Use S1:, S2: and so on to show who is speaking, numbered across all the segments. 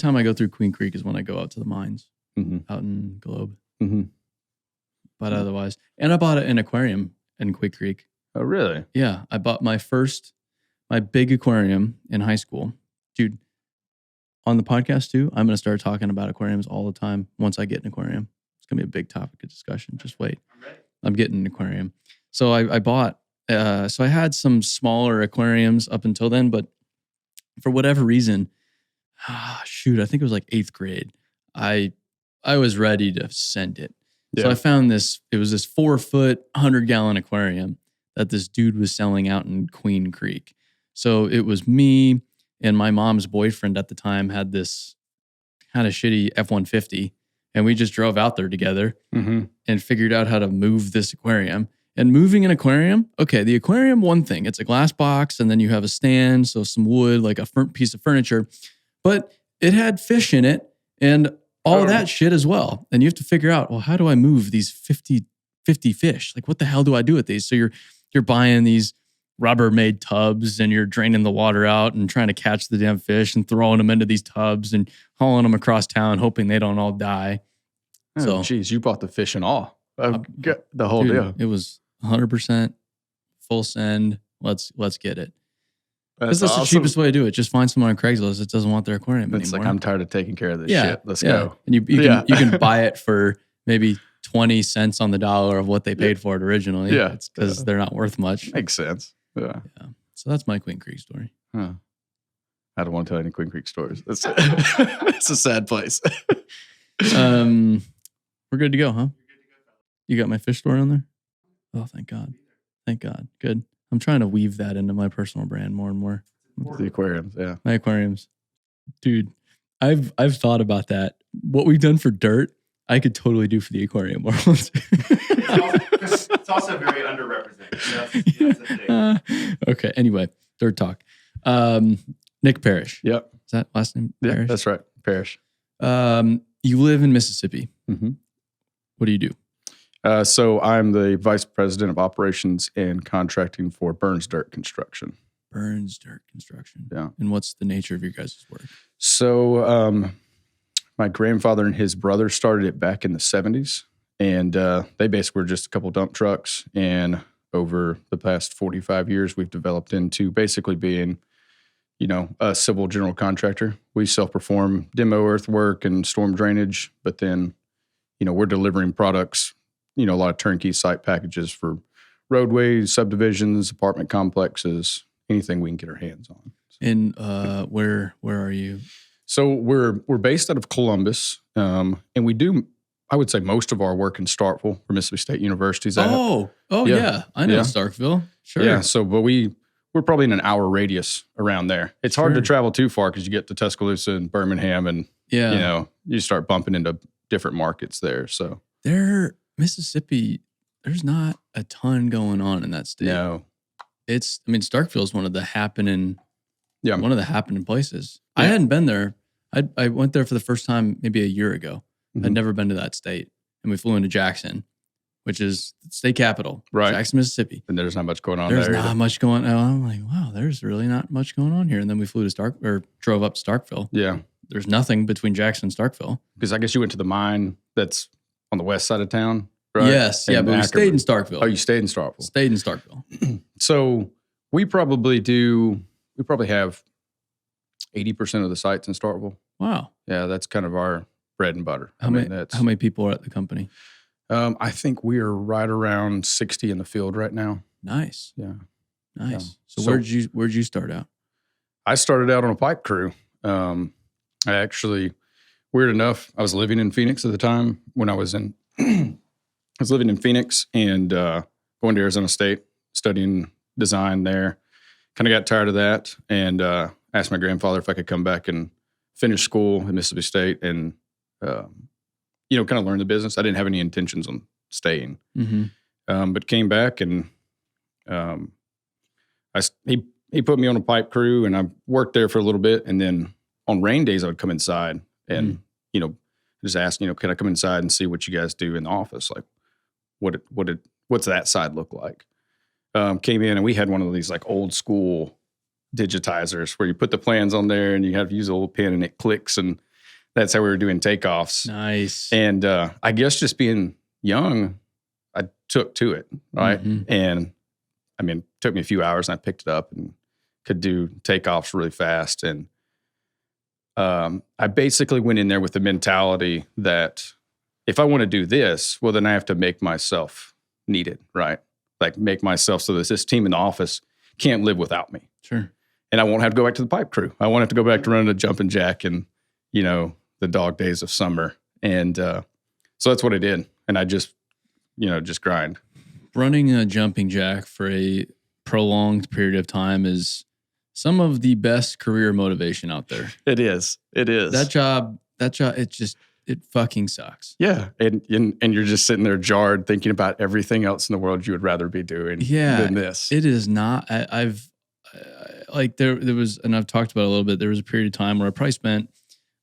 S1: time I go through Queen Creek is when I go out to the mines out in Globe.
S2: Mm-hmm.
S1: But otherwise, and I bought an aquarium in Queen Creek.
S2: Oh, really?
S1: Yeah, I bought my big aquarium in high school. Dude, on the podcast too, I'm going to start talking about aquariums all the time once I get an aquarium. It's going to be a big topic of discussion. Just wait. I'm getting an aquarium. So I bought, so I had some smaller aquariums up until then, but for whatever reason, I think it was like 8th grade. I was ready to send it.
S2: Yeah.
S1: So I found it was this 4-foot, 100-gallon aquarium that this dude was selling out in Queen Creek. So it was me and my mom's boyfriend at the time had this kind of shitty F-150, and we just drove out there together and figured out how to move this aquarium. And moving an aquarium, okay, the aquarium, one thing, it's a glass box, and then you have a stand, so some wood, like a piece of furniture, but it had fish in it and all of that shit as well. And you have to figure out, well, how do I move these 50 fish? Like, what the hell do I do with these? So you're buying these Rubbermaid tubs and you're draining the water out and trying to catch the damn fish and throwing them into these tubs and hauling them across town, hoping they don't all die.
S2: Oh, geez, you bought the fish and all. The whole deal.
S1: It was 100% full send. Let's get it. That's awesome. The cheapest way to do it. Just find someone on Craigslist that doesn't want their aquarium
S2: It's
S1: anymore.
S2: like, I'm tired of taking care of this shit. Let's go.
S1: And you can buy it for maybe 20 cents on the dollar of what they paid for it originally.
S2: Yeah.
S1: It's because they're not worth much.
S2: Makes sense. Yeah.
S1: So that's my Queen Creek story.
S2: Huh. I don't want to tell any Queen Creek stories. It's a sad place.
S1: We're good to go, huh? You got my fish story on there? Oh, thank God. Thank God. Good. I'm trying to weave that into my personal brand more and more.
S2: The aquariums, yeah.
S1: My aquariums. Dude, I've thought about that. What we've done for dirt, I could totally do for the aquarium world.
S3: It's also very underrepresented. That's the thing.
S1: Okay, anyway, dirt talk. Nic Parish.
S2: Yep.
S1: Is that last name?
S2: Yeah,
S1: Parish?
S2: that's right. Parish.
S1: You live in Mississippi.
S2: Mm-hmm.
S1: What do you do?
S2: So I'm the vice president of operations and contracting for Burns Dirt Construction.
S1: Burns Dirt Construction.
S2: Yeah.
S1: And what's the nature of your guys' work?
S2: So my grandfather and his brother started it back in the 70s. And they basically were just a couple dump trucks. And over the past 45 years, we've developed into basically being, a civil general contractor. We self-perform demo earthwork and storm drainage. But then, we're delivering products, a lot of turnkey site packages for roadways, subdivisions, apartment complexes, anything we can get our hands on.
S1: And where are you?
S2: So we're based out of Columbus, and we do, I would say, most of our work in Starkville, where Mississippi State University's at.
S1: Oh yeah. I know Starkville. Sure.
S2: Yeah. So, but we're probably in an hour radius around there. It's hard to travel too far because you get to Tuscaloosa and Birmingham, and you start bumping into different markets there. So
S1: Mississippi, there's not a ton going on in that state.
S2: No.
S1: Starkville is one of the happening places.
S2: Yeah.
S1: I hadn't been there. I went there for the first time maybe a year ago.
S2: Mm-hmm.
S1: I'd never been to that state. And we flew into Jackson, which is the state capital.
S2: Right.
S1: Jackson, Mississippi.
S2: And there's not much going on there.
S1: There's not much going on. I'm like, wow, there's really not much going on here. And then we drove up to Starkville.
S2: Yeah.
S1: There's nothing between Jackson and Starkville.
S2: Because I guess you went to the mine that's on the west side of town, right?
S1: Yes. Yeah, but we stayed in Starkville.
S2: Oh, you stayed in Starkville.
S1: Stayed in Starkville.
S2: So we probably have 80% of the sites in Starkville.
S1: Wow.
S2: Yeah, that's kind of our bread and butter.
S1: How many people are at the company?
S2: I think we are right around 60 in the field right now.
S1: Nice.
S2: Yeah.
S1: Nice. So where'd you start out?
S2: I started out on a pipe crew. I actually, weird enough, I was living in Phoenix at the time when I was living in Phoenix and going to Arizona State, studying design there. Kind of got tired of that and asked my grandfather if I could come back and finish school at Mississippi State and, kind of learn the business. I didn't have any intentions on staying, but came back and he put me on a pipe crew and I worked there for a little bit. And then on rain days, I would come inside and, just ask, can I come inside and see what you guys do in the office? Like what's that side look like? Came in and we had one of these like old school digitizers where you put the plans on there and you have to use a little pen and it clicks and That's how we were doing takeoffs.
S1: Nice.
S2: And I guess just being young, I took to it, right?
S1: Mhm.
S2: And I mean, it took me a few hours and I picked it up and could do takeoffs really fast. And I basically went in there with the mentality that if I want to do this, well, then I have to make myself needed, right? Like make myself so that this team in the office can't live without me.
S1: Sure.
S2: And I won't have to go back to the pipe crew. I won't have to go back to running a jumping jack and, the dog days of summer. And so that's what I did. And I just grind.
S1: Running a jumping jack for a prolonged period of time is some of the best career motivation out there.
S2: It is.
S1: That job, it fucking sucks.
S2: Yeah. And you're just sitting there jarred thinking about everything else in the world you would rather be doing than this.
S1: It is not. There was, and I've talked about it a little bit, there was a period of time where I probably spent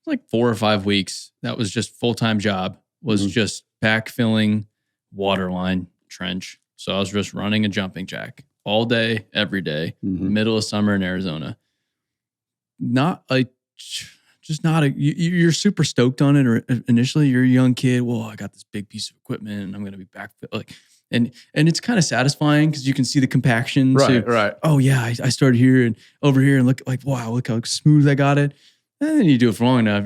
S1: like 4 or 5 weeks. That was just full-time job, was just backfilling waterline trench. So I was just running a jumping jack all day, every day, middle of summer in Arizona. You're super stoked on it, or initially you're a young kid. Well, I got this big piece of equipment and I'm going to be backfill. And it's kind of satisfying because you can see the compaction.
S2: Right.
S1: Oh yeah, I started here and over here and look how smooth I got it. And then you do it for long enough.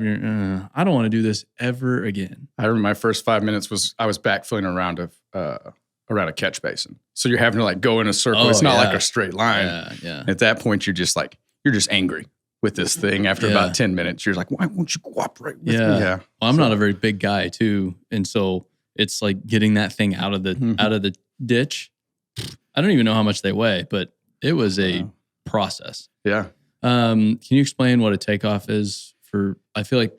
S1: I don't want to do this ever again.
S2: I remember my first 5 minutes I was backfilling around a catch basin. So you're having to like go in a circle. It's not like a straight line.
S1: Yeah.
S2: At that point, you're just angry with this thing after about 10 minutes. You're like, why won't you cooperate with me? Yeah.
S1: Well, I'm not a very big guy too. And so it's like getting that thing out of the ditch. I don't even know how much they weigh, but it was a process.
S2: Yeah.
S1: Can you explain what a takeoff is I feel like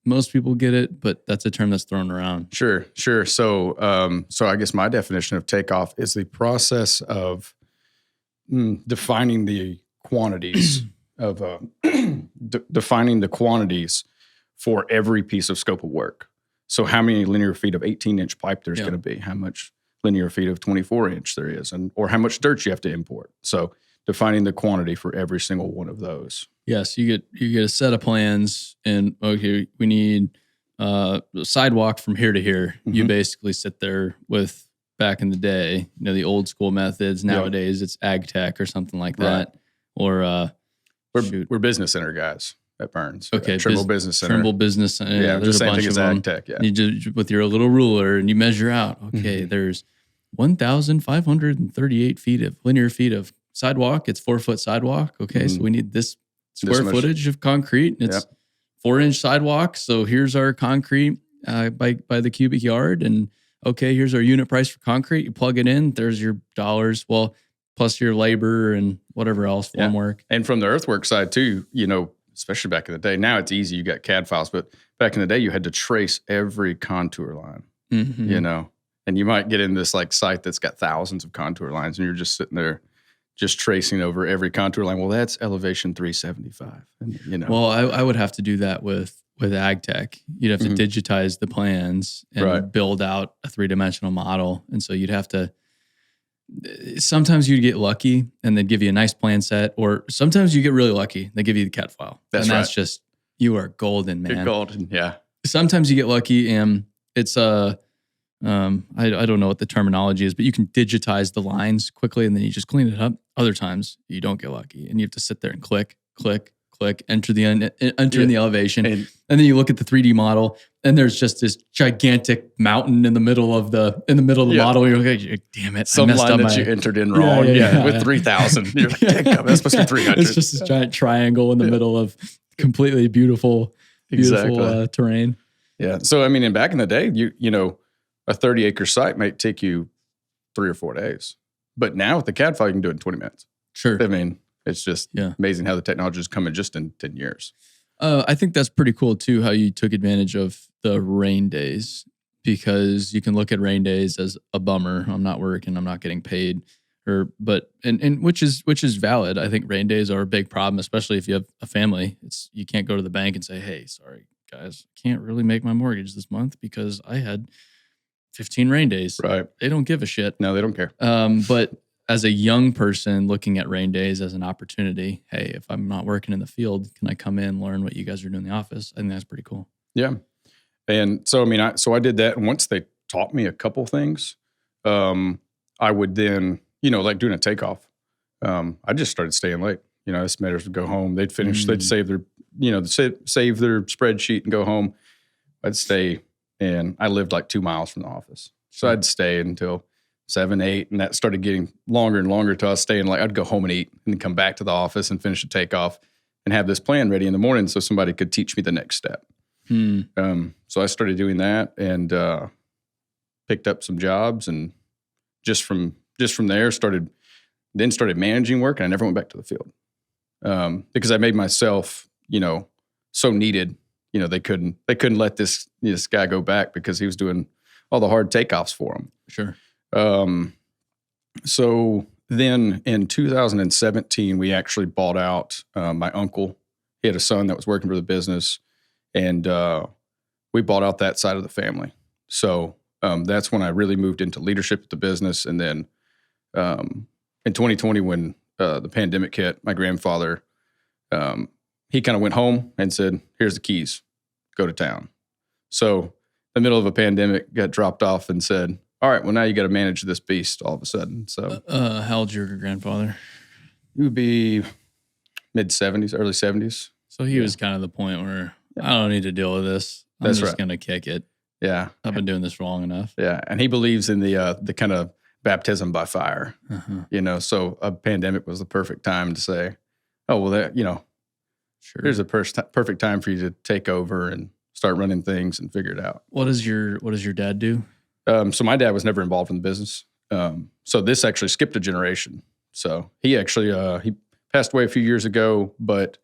S1: most people get it, but that's a term that's thrown around.
S2: Sure. So I guess my definition of takeoff is the process of defining the quantities defining the quantities for every piece of scope of work. So how many linear feet of 18-inch pipe there's going to be, how much linear feet of 24-inch there is, or how much dirt you have to import. So defining the quantity for every single one of those.
S1: Yes, you get a set of plans, and okay, we need a sidewalk from here to here. You basically sit there with, back in the day, the old school methods. Nowadays, it's ag tech or something like that. Or
S2: we're business center guys at Burns.
S1: Okay,
S2: Trimble Business Center.
S1: Trimble Business Center.
S2: Yeah,
S1: there's
S2: just
S1: a
S2: same
S1: bunch
S2: thing
S1: of
S2: as
S1: them.
S2: ag tech. Yeah,
S1: You just with your little ruler and you measure out. Okay, there's 1,538 linear feet of sidewalk. It's 4-foot sidewalk. Okay, so we need this square footage of concrete. It's 4-inch sidewalk. So here's our concrete by the cubic yard. And okay, here's our unit price for concrete. You plug it in. There's your dollars. Well, plus your labor and whatever else, form work.
S2: And from the earthwork side too, especially back in the day. Now it's easy. You got CAD files, but back in the day, you had to trace every contour line. And you might get in this like site that's got thousands of contour lines, and you're just sitting there just tracing over every contour line. Well, that's elevation 375. And,
S1: Well, I would have to do that with ag tech. You'd have to digitize the plans and build out a 3-dimensional model. And so you'd have to, sometimes you'd get lucky and they'd give you a nice plan set, or sometimes you get really lucky. They give you the CAD file. That's just, you are golden, man.
S2: You're golden. Yeah.
S1: Sometimes you get lucky and it's I don't know what the terminology is, but you can digitize the lines quickly and then you just clean it up. Other times you don't get lucky and you have to sit there and click, enter in the elevation. And then you look at the 3D model and there's just this gigantic mountain in the middle of the model. You're like, damn it.
S2: Some line that you entered in wrong. With 3,000. You're like, that's supposed to be 300.
S1: It's just this giant triangle in the middle of completely beautiful terrain.
S2: Yeah. So, I mean, and back in the day, a 30-acre site might take you 3 or 4 days. But now with the CAD file, you can do it in 20 minutes.
S1: Sure.
S2: I mean, it's just amazing how the technology has come in just in 10 years.
S1: I think that's pretty cool, too, how you took advantage of the rain days, because you can look at rain days as a bummer. I'm not working. I'm not getting paid. Which is valid. I think rain days are a big problem, especially if you have a family. You can't go to the bank and say, hey, sorry, guys, can't really make my mortgage this month because I had 15 rain days.
S2: Right.
S1: They don't give a shit.
S2: No, they don't care.
S1: But as a young person looking at rain days as an opportunity, hey, if I'm not working in the field, can I come in, learn what you guys are doing in the office? I think that's pretty cool.
S2: Yeah. And so, I mean, I did that. And once they taught me a couple things, I would then, like doing a takeoff, I just started staying late. Estimators would go home. They'd finish, they'd save their, save their spreadsheet and go home. I'd stay, and I lived like 2 miles from the office. So I'd stay until 7, 8, and that started getting longer and longer till I was staying I'd go home and eat and then come back to the office and finish the takeoff and have this plan ready in the morning so somebody could teach me the next step. So I started doing that and picked up some jobs, and just from there started managing work, and I never went back to the field because I made myself, so needed. They couldn't let this guy go back because he was doing all the hard takeoffs for them.
S1: Sure.
S2: So then in 2017, we actually bought out my uncle. He had a son that was working for the business, and we bought out that side of the family. So that's when I really moved into leadership at the business. And then in 2020, when the pandemic hit, my grandfather, he kind of went home and said, "Here's the keys, go to town." So in the middle of a pandemic, got dropped off and said, "All right, well, now you got to manage this beast all of a sudden." So
S1: how old's your grandfather?
S2: He would be mid-70s, early 70s.
S1: So he was kind of the point where I don't need to deal with this. I'm
S2: That's
S1: just
S2: right.
S1: going to kick it.
S2: Yeah.
S1: I've been doing this long enough.
S2: Yeah. And he believes in the kind of baptism by fire, so a pandemic was the perfect time to say, "Oh, well, that,
S1: Sure.
S2: here's a perfect time for you to take over and start running things and figure it out."
S1: What does your dad do?
S2: So my dad was never involved in the business. So this actually skipped a generation. So he actually, he passed away a few years ago, but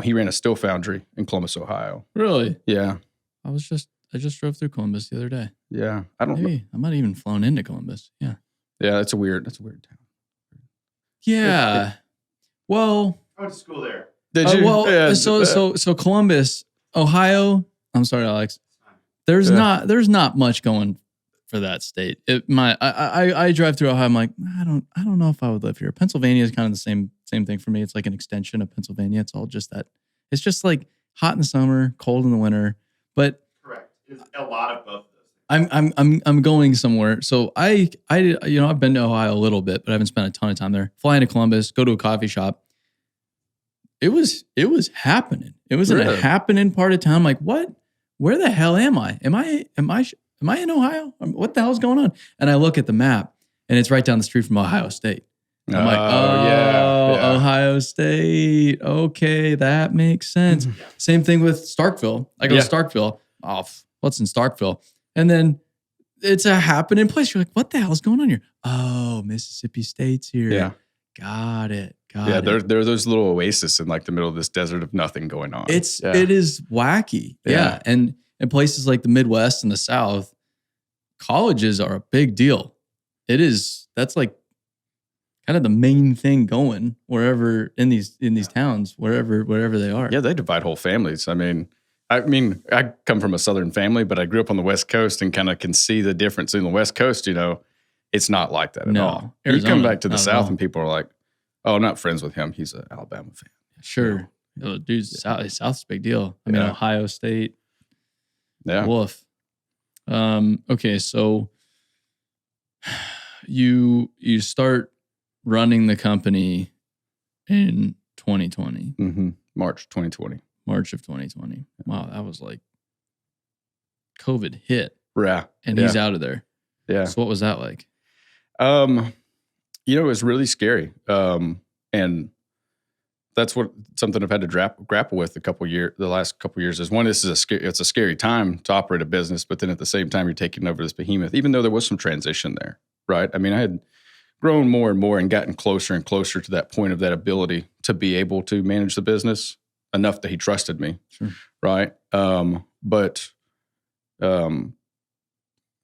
S2: he ran a steel foundry in Columbus, Ohio.
S1: Really?
S2: Yeah.
S1: I just drove through Columbus the other day.
S2: Yeah. I don't know.
S1: Maybe I might have even flown into Columbus. Yeah.
S2: Yeah. That's a weird town.
S1: Yeah. Well,
S3: I went to school there.
S2: Did you? Yeah.
S1: So Columbus, Ohio. I'm sorry, Alex. There's not much going for that state. I drive through Ohio. I'm like, I don't know if I would live here. Pennsylvania is kind of the same thing for me. It's like an extension of Pennsylvania. It's all just that. It's just like hot in the summer, cold in the winter. But
S3: Correct. It's a lot of both of those things.
S1: I'm going somewhere. So I've been to Ohio a little bit, but I haven't spent a ton of time there. Fly into Columbus, go to a coffee shop. It was happening. It was in a happening part of town. I'm like, what? Where the hell am I? Am I in Ohio? What the hell's going on? And I look at the map, and it's right down the street from Ohio State. I'm like, yeah. Ohio State. Okay, that makes sense. Same thing with Starkville. I go to Starkville. Oh, what's in Starkville? And then it's a happening place. You're like, what the hell's going on here? Oh, Mississippi State's here.
S2: Yeah.
S1: Got it.
S2: Yeah, there are those little oases in like the middle of this desert of nothing going on.
S1: It is wacky. Yeah. And in places like the Midwest and the South, colleges are a big deal. That's like kind of the main thing going wherever in these towns, wherever they are.
S2: Yeah, they divide whole families. I mean, I come from a Southern family, but I grew up on the West Coast and kind of can see the difference in the West Coast. It's not like that at all.
S1: Arizona,
S2: you come back to the South and people are like, "Oh, I'm not friends with him. He's an Alabama fan."
S1: Sure. Oh, dude, South's a big deal. I mean, Ohio State.
S2: Yeah.
S1: Woof. Okay, so you start running the company in 2020.
S2: Mm-hmm. March 2020.
S1: March of 2020. Wow, that was like COVID hit.
S2: Yeah.
S1: And he's out of there.
S2: Yeah.
S1: So what was that like?
S2: It was really scary. And that's something I've had to grapple with the last couple years is one, it's a scary time to operate a business, but then at the same time, you're taking over this behemoth, even though there was some transition there, right? I mean, I had grown more and more and gotten closer and closer to that point of that ability to be able to manage the business enough that he trusted me.
S1: Sure.
S2: Right. But it's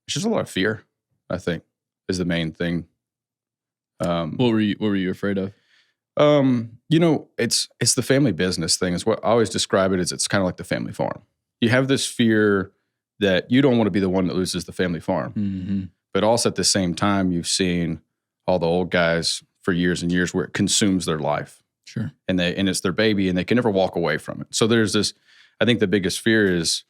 S2: just a lot of fear, I think, is the main thing.
S1: What were you afraid of?
S2: It's the family business thing. Is what I always describe it as. It's kind of like the family farm. You have this fear that you don't want to be the one that loses the family farm.
S1: Mm-hmm.
S2: But also at the same time, you've seen all the old guys for years and years where it consumes their life.
S1: Sure.
S2: And it's their baby and they can never walk away from it. So there's this, I think the biggest fear is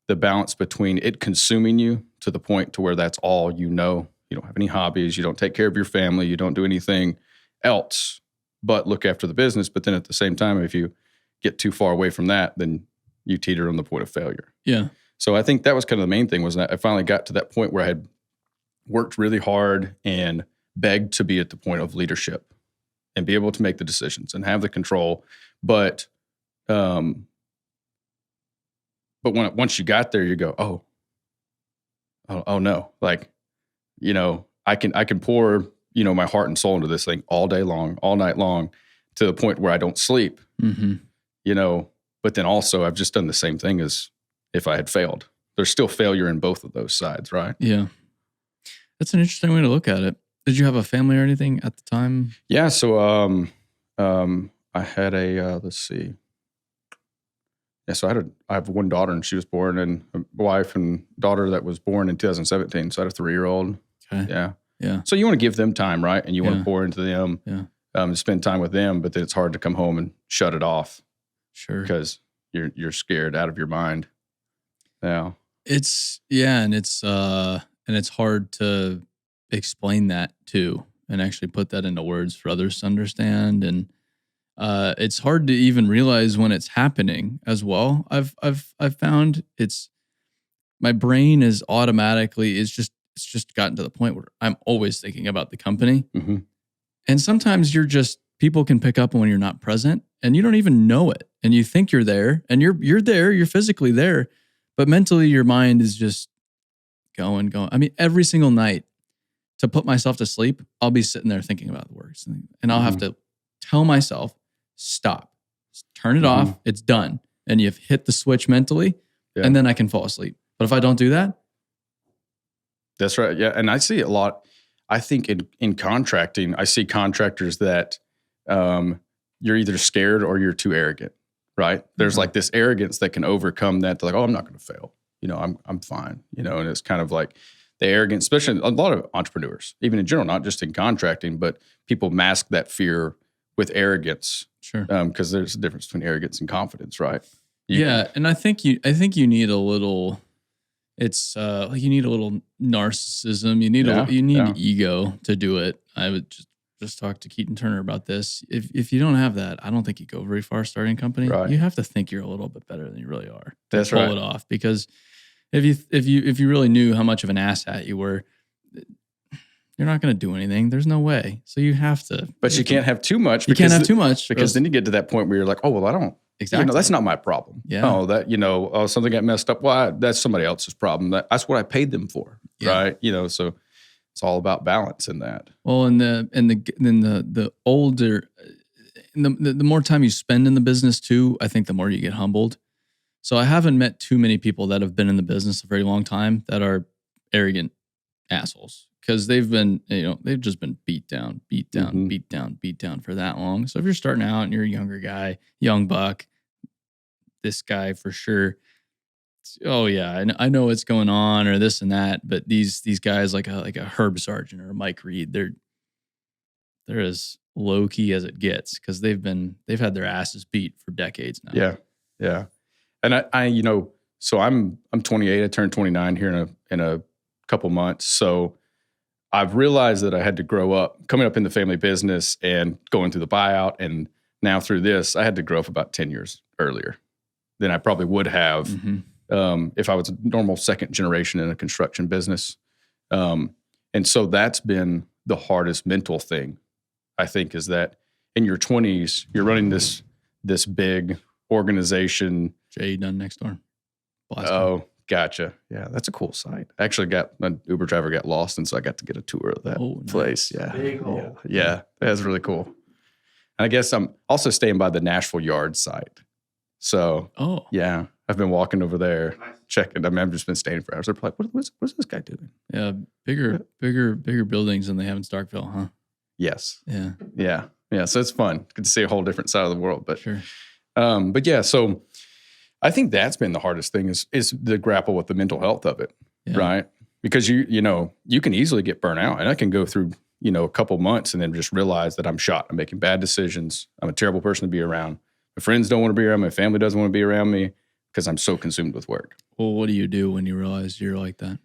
S2: the balance between it consuming you to the point to where that's all you know. You don't have any hobbies. You don't take care of your family. You don't do anything else but look after the business. But then at the same time, if you get too far away from that, then you teeter on the point of failure.
S1: Yeah.
S2: So I think that was kind of the main thing, was that I finally got to that point where I had worked really hard and begged to be at the point of leadership and be able to make the decisions and have the control. But once you got there, you go, oh no, like, you know, I can pour, you know, my heart and soul into this thing all day long, all night long, to the point where I don't sleep, you know. But then also I've just done the same thing as if I had failed. There's still failure in both of those sides, right?
S1: Yeah. That's an interesting way to look at it. Did you have a family or anything at the time?
S2: Yeah. So I had a let's see. Yeah, so I have one daughter, and she was born, and a wife and daughter that was born in 2017. So I had a 3-year-old.
S1: Okay.
S2: Yeah.
S1: Yeah.
S2: So you want to give them time, right? And you want
S1: Yeah.
S2: to pour into them,
S1: Yeah.
S2: spend time with them, but then it's hard to come home and shut it off
S1: Sure.
S2: because you're scared out of your mind. Yeah.
S1: And it's hard to explain that too, and actually put that into words for others to understand. And it's hard to even realize when it's happening as well. I've found my brain is automatically it's just gotten to the point where I'm always thinking about the company.
S2: Mm-hmm.
S1: And sometimes people can pick up when you're not present and you don't even know it. And you think you're there, and you're there, you're physically there, but mentally your mind is just going. I mean, every single night to put myself to sleep, I'll be sitting there thinking about the works, and I'll have to tell myself, stop, turn it off. It's done. And you've hit the switch mentally, and then I can fall asleep. But if I don't do that,
S2: that's right. Yeah. And I see it a lot. I think in contracting, I see contractors that you're either scared or you're too arrogant, right? There's like this arrogance that can overcome that. They're like, oh, I'm not going to fail. You know, I'm fine. You know, and it's kind of like the arrogance, especially a lot of entrepreneurs, even in general, not just in contracting, but people mask that fear with arrogance.
S1: sure.
S2: Because there's a difference between arrogance and confidence, right?
S1: And I think you need a little. It's you need a little narcissism. You need ego to do it. I would just talk to Keaton Turner about this. If you don't have that, I don't think you go very far starting a company.
S2: Right.
S1: You have to think you're a little bit better than you really are.
S2: That's
S1: pull
S2: right.
S1: it off, because if you really knew how much of an asshat you were, you're not going to do anything. There's no way. So you have to.
S2: But you can't have too much.
S1: You can't have too much
S2: because then you get to that point where you're like, oh well, I don't.
S1: Exactly.
S2: You know, that's not my problem.
S1: Yeah.
S2: Oh, that, you know, oh, something got messed up. Well, that's somebody else's problem. That's what I paid them for.
S1: Yeah.
S2: Right. You know, so it's all about balance in that.
S1: Well, and the older, the more time you spend in the business too, I think the more you get humbled. So I haven't met too many people that have been in the business a very long time that are arrogant assholes, because they've just been beat down for that long. So if you're starting out and you're a younger guy, young buck, this guy for sure, oh yeah, I know what's going on or this and that. But these guys like a Herb Sargent or a Mike Reed, they're as low key as it gets, because they've had their asses beat for decades now.
S2: Yeah, yeah. And I you know, so I'm 28. I turned 29 here in a couple months. So I've realized that I had to grow up, coming up in the family business and going through the buyout, and now through this, I had to grow up about 10 years earlier than I probably would have if I was a normal second generation in a construction business. And so that's been the hardest mental thing, I think, is that in your 20s, you're running this big organization.
S1: Jay done next door.
S2: Oh, gotcha. Yeah, that's a cool site. I actually an Uber driver got lost, and so I got to get a tour of that place.
S1: Nice.
S2: Yeah. Yeah, that's really cool. And I guess I'm also staying by the Nashville Yard site. So, yeah, I've been walking over there, checking. I mean, I've just been staying for hours. They're like, what's this guy doing?
S1: Yeah, bigger buildings than they have in Starkville, huh?
S2: Yes.
S1: Yeah.
S2: Yeah. So it's fun. Good to see a whole different side of the world. But
S1: sure.
S2: But yeah, so I think that's been the hardest thing is to grapple with the mental health of it, right? Because you know, you can easily get burnt out, and I can go through, you know, a couple months and then just realize that I'm shot. I'm making bad decisions. I'm a terrible person to be around. My friends don't want to be around me. My family doesn't want to be around me because I'm so consumed with work.
S1: Well, what do you do when you realize you're like that?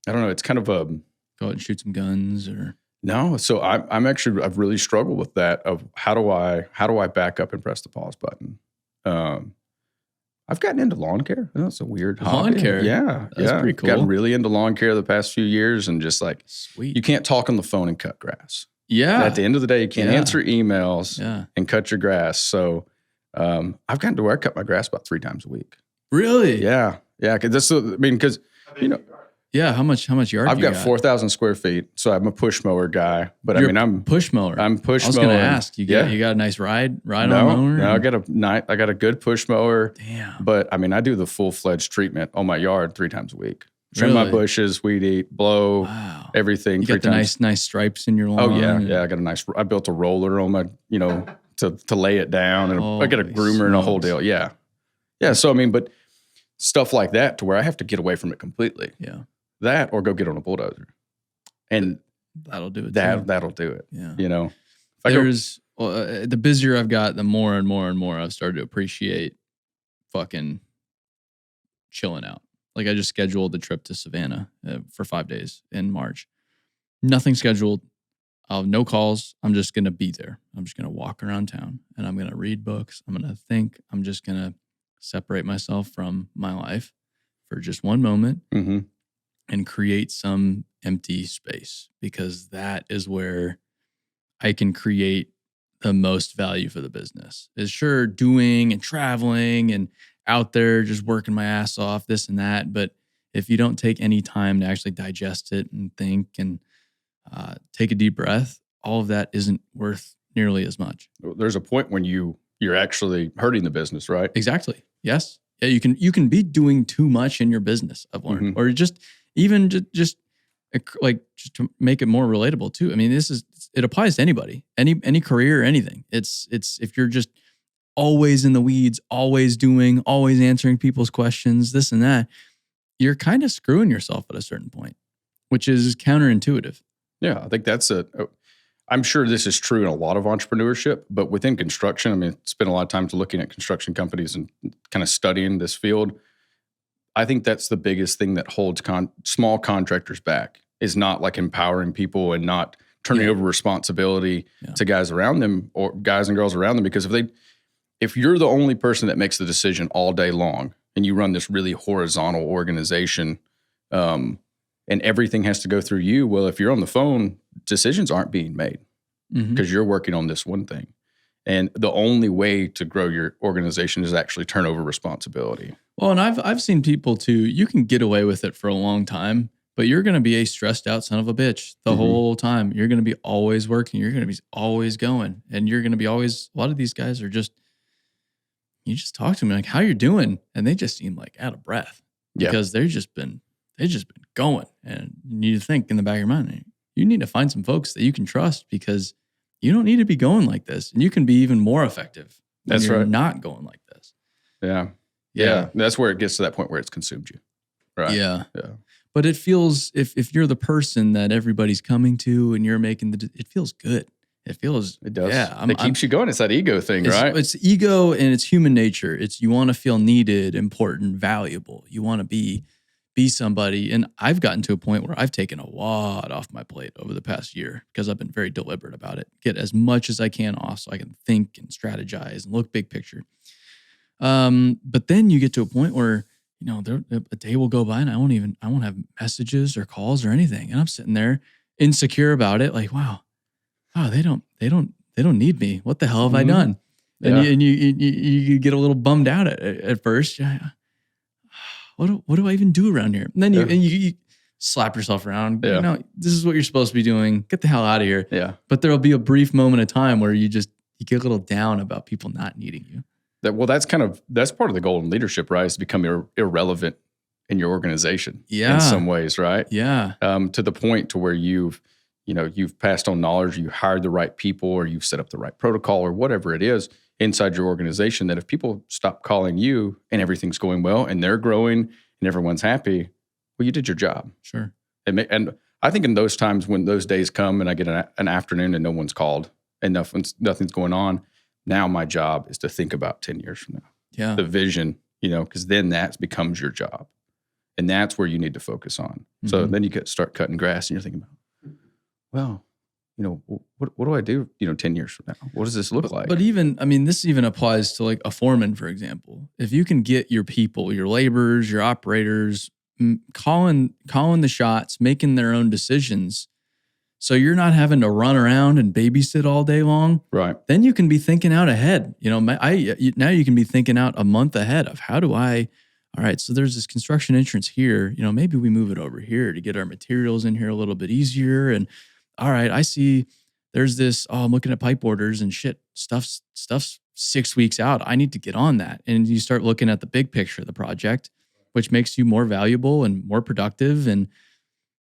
S2: I don't know. It's kind of a...
S1: Go out and shoot some guns or...
S2: No. So I've really struggled with that of how do I back up and press the pause button? I've gotten into lawn care. That's a weird hobby.
S1: Lawn care?
S2: Yeah.
S1: That's pretty cool.
S2: Gotten really into lawn care the past few years and just like,
S1: Sweet.
S2: you can't talk on the phone and cut grass.
S1: Yeah.
S2: At the end of the day, you can't answer emails and cut your grass. So I've gotten to where I cut my grass about 3 times a week.
S1: Really?
S2: Yeah. Yeah. Because you know,
S1: yeah. How much yard?
S2: I've got 4,000 square feet, so I'm a push mower guy. But I'm
S1: push mower.
S2: I'm push mowing.
S1: I was going to ask you. You got a nice ride on mower?
S2: No, I got a good push mower.
S1: Damn.
S2: But I mean, I do the full-fledged treatment on my yard 3 times a week. Trim my bushes, weed eat, blow, everything.
S1: You got the nice stripes in your lawn.
S2: Oh yeah. I built a roller on my, to lay it down, and I got a groomer and a whole deal. Yeah. Yeah. So I mean, but stuff like that to where I have to get away from it completely.
S1: Yeah.
S2: That or go get on a bulldozer, and
S1: that'll do it.
S2: That'll do it.
S1: Yeah. The busier I've got, the more and more and more I've started to appreciate fucking chilling out. Like I just scheduled the trip to Savannah for 5 days in March. Nothing scheduled. I'll have no calls. I'm just going to be there. I'm just going to walk around town and I'm going to read books. I'm going to think. I'm just going to separate myself from my life for just one moment and create some empty space, because that is where I can create the most value for the business. Is sure doing and traveling and out there just working my ass off, this and that. But if you don't take any time to actually digest it and think and take a deep breath, all of that isn't worth nearly as much.
S2: There's a point when you're actually hurting the business, right?
S1: Exactly. Yes. Yeah. You can be doing too much in your business, I've learned, or just to make it more relatable too. I mean, it applies to anybody, any career or anything. It's if you're just always in the weeds, always doing, always answering people's questions, this and that, you're kind of screwing yourself at a certain point, which is counterintuitive.
S2: Yeah, I think I'm sure this is true in a lot of entrepreneurship, but within construction, I mean, I spent a lot of time looking at construction companies and kind of studying this field. I think that's the biggest thing that holds small contractors back, is not like empowering people and not turning over responsibility to guys around them or guys and girls around them. Because if you're the only person that makes the decision all day long and you run this really horizontal organization, and everything has to go through you, well, if you're on the phone, decisions aren't being made because you're working on this one thing. And the only way to grow your organization is actually turn over responsibility.
S1: Well, and I've seen people too, you can get away with it for a long time, but you're going to be a stressed out son of a bitch the whole time. You're going to be always working. You're going to be always going. And you're going to be always, a lot of these guys are just, you just talk to them like, how you doing? And they just seem like out of breath because they've just been going. And you need to think in the back of your mind, you need to find some folks that you can trust, because you don't need to be going like this. And you can be even more effective when you're not going like this.
S2: Yeah. Yeah. That's where it gets to that point where it's consumed you. Right.
S1: Yeah. Yeah. But it feels, if you're the person that everybody's coming to and you're making it feels good. It does. Yeah.
S2: It keeps you going. It's that ego thing, right?
S1: It's ego and it's human nature. You want to feel needed, important, valuable. You want to be somebody. And I've gotten to a point where I've taken a lot off my plate over the past year because I've been very deliberate about it. Get as much as I can off so I can think and strategize and look big picture. But then you get to a point where, a day will go by and I won't have messages or calls or anything. And I'm sitting there insecure about it. Like, wow, they don't need me. What the hell have I done? And you get a little bummed out at first. What do I even do around here? And then you slap yourself around. Yeah. This is what you're supposed to be doing. Get the hell out of here.
S2: Yeah.
S1: But there'll be a brief moment of time where you get a little down about people not needing you.
S2: That's part of the goal in leadership, right? Is to become irrelevant in your organization in some ways, right?
S1: Yeah.
S2: To the point to where you've passed on knowledge, you hired the right people, or you've set up the right protocol or whatever it is inside your organization, that if people stop calling you and everything's going well and they're growing and everyone's happy, well, you did your job.
S1: Sure.
S2: And I think in those times when those days come and I get an afternoon and no one's called and nothing's going on, now my job is to think about 10 years from now.
S1: Yeah.
S2: the vision, because then that becomes your job. And that's where you need to focus on. So then you start cutting grass and you're thinking about, well, what do I do, 10 years from now? What does this look like?
S1: But this even applies to like a foreman, for example. If you can get your people, your laborers, your operators, calling the shots, making their own decisions, so you're not having to run around and babysit all day long.
S2: Right.
S1: Then you can be thinking out ahead. Now you can be thinking out a month ahead of all right, so there's this construction entrance here. Maybe we move it over here to get our materials in here a little bit easier. And all right, I see there's this, I'm looking at pipe orders and shit, stuff's 6 weeks out. I need to get on that. And you start looking at the big picture of the project, which makes you more valuable and more productive. And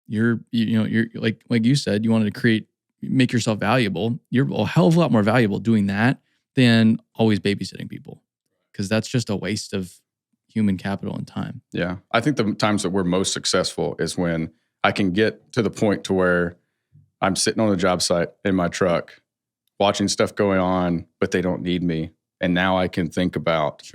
S1: you're like you said, you wanted to make yourself valuable. You're a hell of a lot more valuable doing that than always babysitting people, because that's just a waste of human capital and time.
S2: Yeah. I think the times that we're most successful is when I can get to the point to where I'm sitting on the job site in my truck, watching stuff going on, but they don't need me. And now I can think about,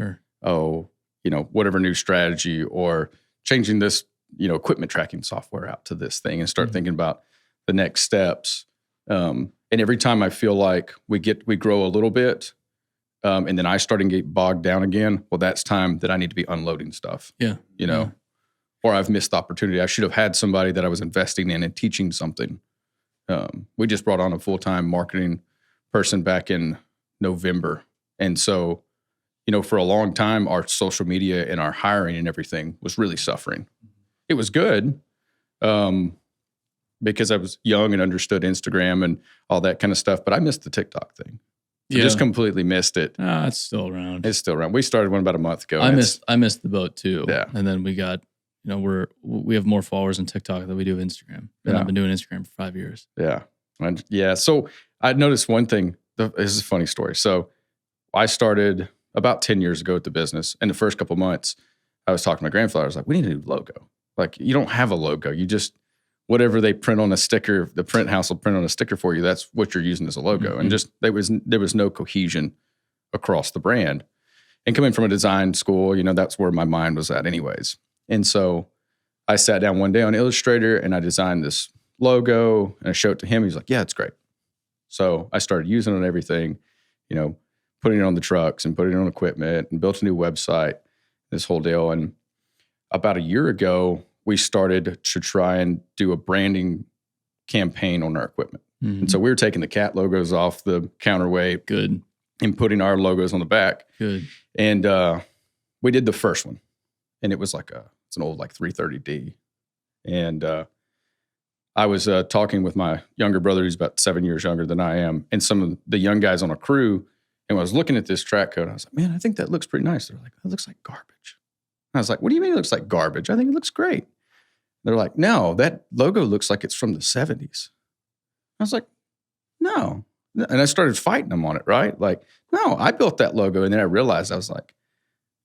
S2: whatever new strategy or changing this, equipment tracking software out to this thing and start thinking about the next steps. And every time I feel like we grow a little bit, and then I start to get bogged down again, well, that's time that I need to be unloading stuff.
S1: Yeah.
S2: Or I've missed the opportunity. I should have had somebody that I was investing in and teaching something. We just brought on a full-time marketing person back in November. And so, for a long time, our social media and our hiring and everything was really suffering. It was good because I was young and understood Instagram and all that kind of stuff, but I missed the TikTok thing. I just completely missed it.
S1: It's still around.
S2: It's still around. We started one about a month ago.
S1: I missed the boat too.
S2: Yeah.
S1: And then we got, we have more followers on TikTok than we do Instagram. And I've been doing Instagram for 5 years.
S2: Yeah. So I noticed one thing. This is a funny story. So I started about 10 years ago at the business. And the first couple months, I was talking to my grandfather. I was like, we need a new logo. Like, you don't have a logo. You just, whatever they print on a sticker, the print house will print on a sticker for you. That's what you're using as a logo. Mm-hmm. And just, there was no cohesion across the brand. And coming from a design school, that's where my mind was at anyways. And so I sat down one day on Illustrator and I designed this logo and I showed it to him. He's like, yeah, it's great. So I started using it on everything, putting it on the trucks and putting it on equipment and built a new website, this whole deal. And about a year ago, we started to try and do a branding campaign on our equipment. Mm-hmm. And so we were taking the cat logos off the counterweight.
S1: Good.
S2: And putting our logos on the back.
S1: Good.
S2: And we did the first one. And it was it's an old 330D. And I was talking with my younger brother, who's about 7 years younger than I am, and some of the young guys on a crew. And I was looking at this track code. I was like, man, I think that looks pretty nice. They're like, that looks like garbage. I was like, what do you mean it looks like garbage? I think it looks great. They're like, no, that logo looks like it's from the 70s. I was like, no. And I started fighting them on it, right? Like, no, I built that logo. And then I realized, I was like,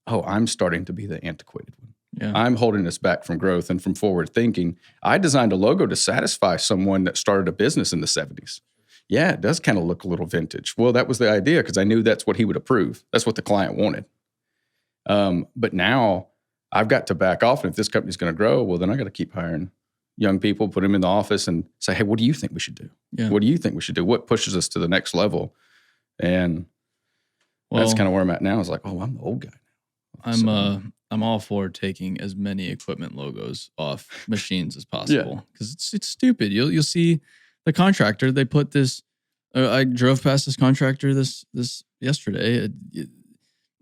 S2: oh, I'm starting to be the antiquated one. Yeah. I'm holding us back from growth and from forward thinking. I designed a logo to satisfy someone that started a business in the 70s. Yeah, it does kind of look a little vintage. Well, that was the idea because I knew that's what he would approve. That's what the client wanted. But now I've got to back off. And if this company's going to grow, well, then I got to keep hiring young people, put them in the office and say, hey, what do you think we should do? Yeah. What do you think we should do? What pushes us to the next level? And that's kind of where I'm at now. It's like, oh, I'm the old guy.
S1: I'm all for taking as many equipment logos off machines as possible because it's stupid. You'll see the contractor. They put this. I drove past this contractor this yesterday.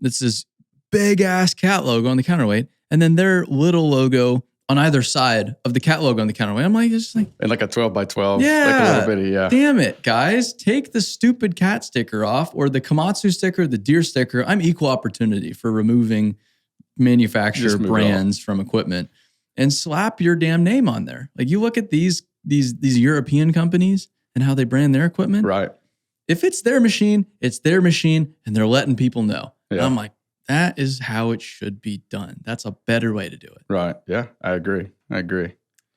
S1: It's this big ass cat logo on the counterweight, and then their little logo on either side of the cat logo on the counterweight. I'm like, it's just like
S2: and like a 12 by 12, like a little bitty,
S1: Damn it, guys! Take the stupid cat sticker off, or the Komatsu sticker, the deer sticker. I'm equal opportunity for removing manufacturer brands from equipment and slap your damn name on there. Like you look at these European companies and how they brand their equipment.
S2: Right.
S1: If it's their machine, it's their machine, and they're letting people know. Yeah. And I'm like, that is how it should be done. That's a better way to do it.
S2: Right. Yeah, I agree.
S1: But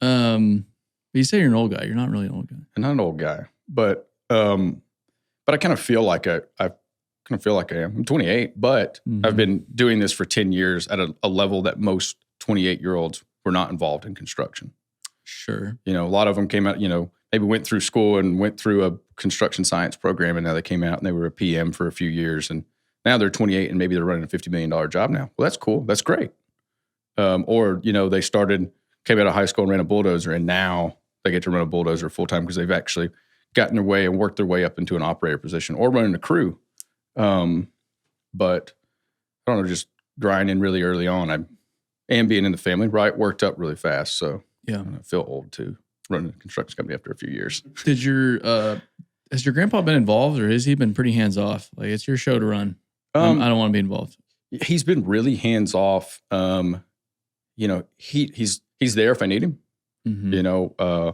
S1: you say you're an old guy. You're not really an old guy.
S2: I'm not an old guy, but I kind of feel like kind of feel like I am. I'm 28, but I've been doing this for 10 years at a level that most 28-year-olds were not involved in construction.
S1: Sure.
S2: A lot of them came out, maybe went through school and went through a construction science program, and now they came out and they were a PM for a few years, and now they're 28 and maybe they're running a $50 million job now. Well, that's cool. That's great. Or, they came out of high school and ran a bulldozer, and now they get to run a bulldozer full-time because they've actually gotten their way and worked their way up into an operator position or running a crew. But I don't know, just grinding really early on. And being in the family, right, worked up really fast. So
S1: yeah,
S2: I feel old too, running a construction company after a few years.
S1: Has your grandpa been involved, or has he been pretty hands off? Like, it's your show to run. I don't want to be involved.
S2: He's been really hands off. He's there if I need him. Mm-hmm.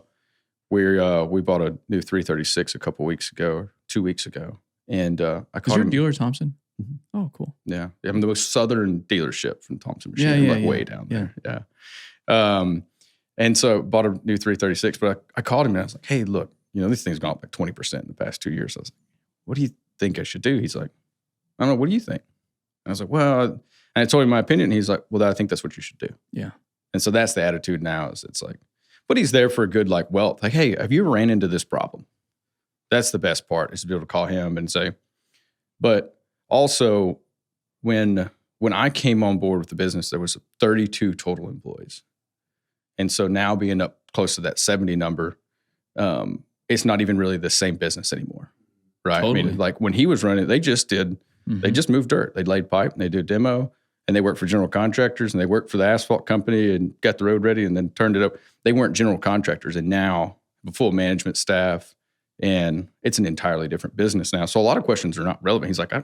S2: We bought a new 336 a couple weeks ago, 2 weeks ago, and I called him.
S1: Dealer Thompson?
S2: Mm-hmm.
S1: Oh, cool.
S2: Yeah, I'm the most southern dealership from Thompson Machine. Way down there. Yeah. And so bought a new 336, but I called him and I was like, "Hey, look, this thing's gone up like 20% in the past 2 years." I was like, "What do you think I should do?" He's like, "I don't know. What do you think?" And I was like, "Well," and I told him my opinion. And he's like, "Well, I think that's what you should do."
S1: Yeah. And
S2: so that's the attitude now. Is it's like, but he's there for a good wealth. Like, hey, have you ever ran into this problem? That's the best part, is to be able to call him and say. But also, when I came on board with the business, there was 32 total employees. And so now being up close to that 70 number, it's not even really the same business anymore, right?
S1: Totally.
S2: I mean, like when he was running, they just moved dirt. They laid pipe and they did demo, and they worked for general contractors, and they worked for the asphalt company and got the road ready and then turned it up. They weren't general contractors, and now the full management staff, and it's an entirely different business now. So a lot of questions are not relevant. He's like,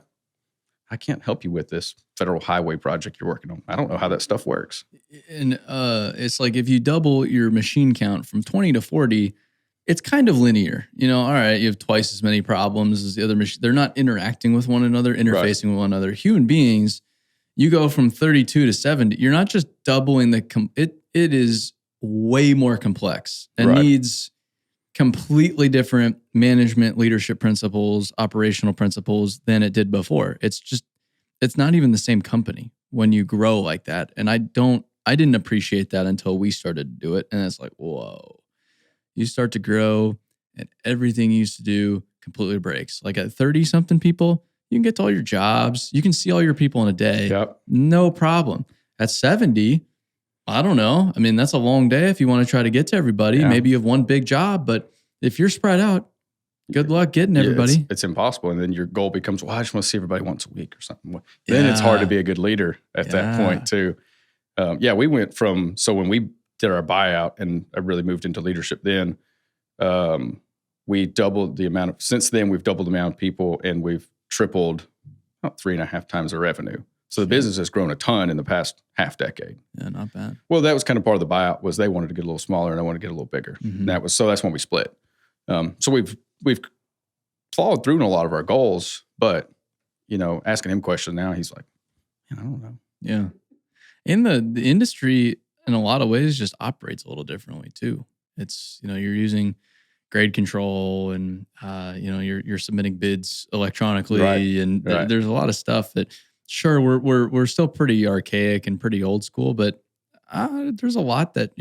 S2: I can't help you with this federal highway project you're working on. I don't know how that stuff works.
S1: And it's like, if you double your machine count from 20 to 40, it's kind of linear. All right, you have twice as many problems as the other machine. They're not interacting with one another, interfacing with one another. Human beings, you go from 32 to 70. You're not just doubling it is way more complex and needs completely different management, leadership principles, operational principles than it did before. It's not even the same company when you grow like that. And I didn't appreciate that until we started to do it. And it's like, whoa, you start to grow and everything you used to do completely breaks. Like at 30 something people, you can get to all your jobs. You can see all your people in a day.
S2: Yep.
S1: No problem. At 70, I don't know. I mean, that's a long day if you want to try to get to everybody. Yeah. Maybe you have one big job, but if you're spread out, good luck getting everybody.
S2: It's impossible. And then your goal becomes, well, I just want to see everybody once a week or something. Then it's hard to be a good leader at that point too. We went from, so when we did our buyout and I really moved into leadership then, we doubled the amount of, since then we've doubled the amount of people and we've tripled about 3.5 times the revenue. So the business has grown a ton in the past half decade.
S1: Yeah, not bad.
S2: Well, that was kind of part of the buyout, was they wanted to get a little smaller and I wanted to get a little bigger. Mm-hmm. That's when we split. So we've followed through on a lot of our goals, but asking him questions now, he's like, I don't know.
S1: Yeah. And the industry in a lot of ways just operates a little differently too. It's, you're using grade control and, you're submitting bids electronically and there's a lot of stuff that, sure, we're still pretty archaic and pretty old school, but there's a lot that,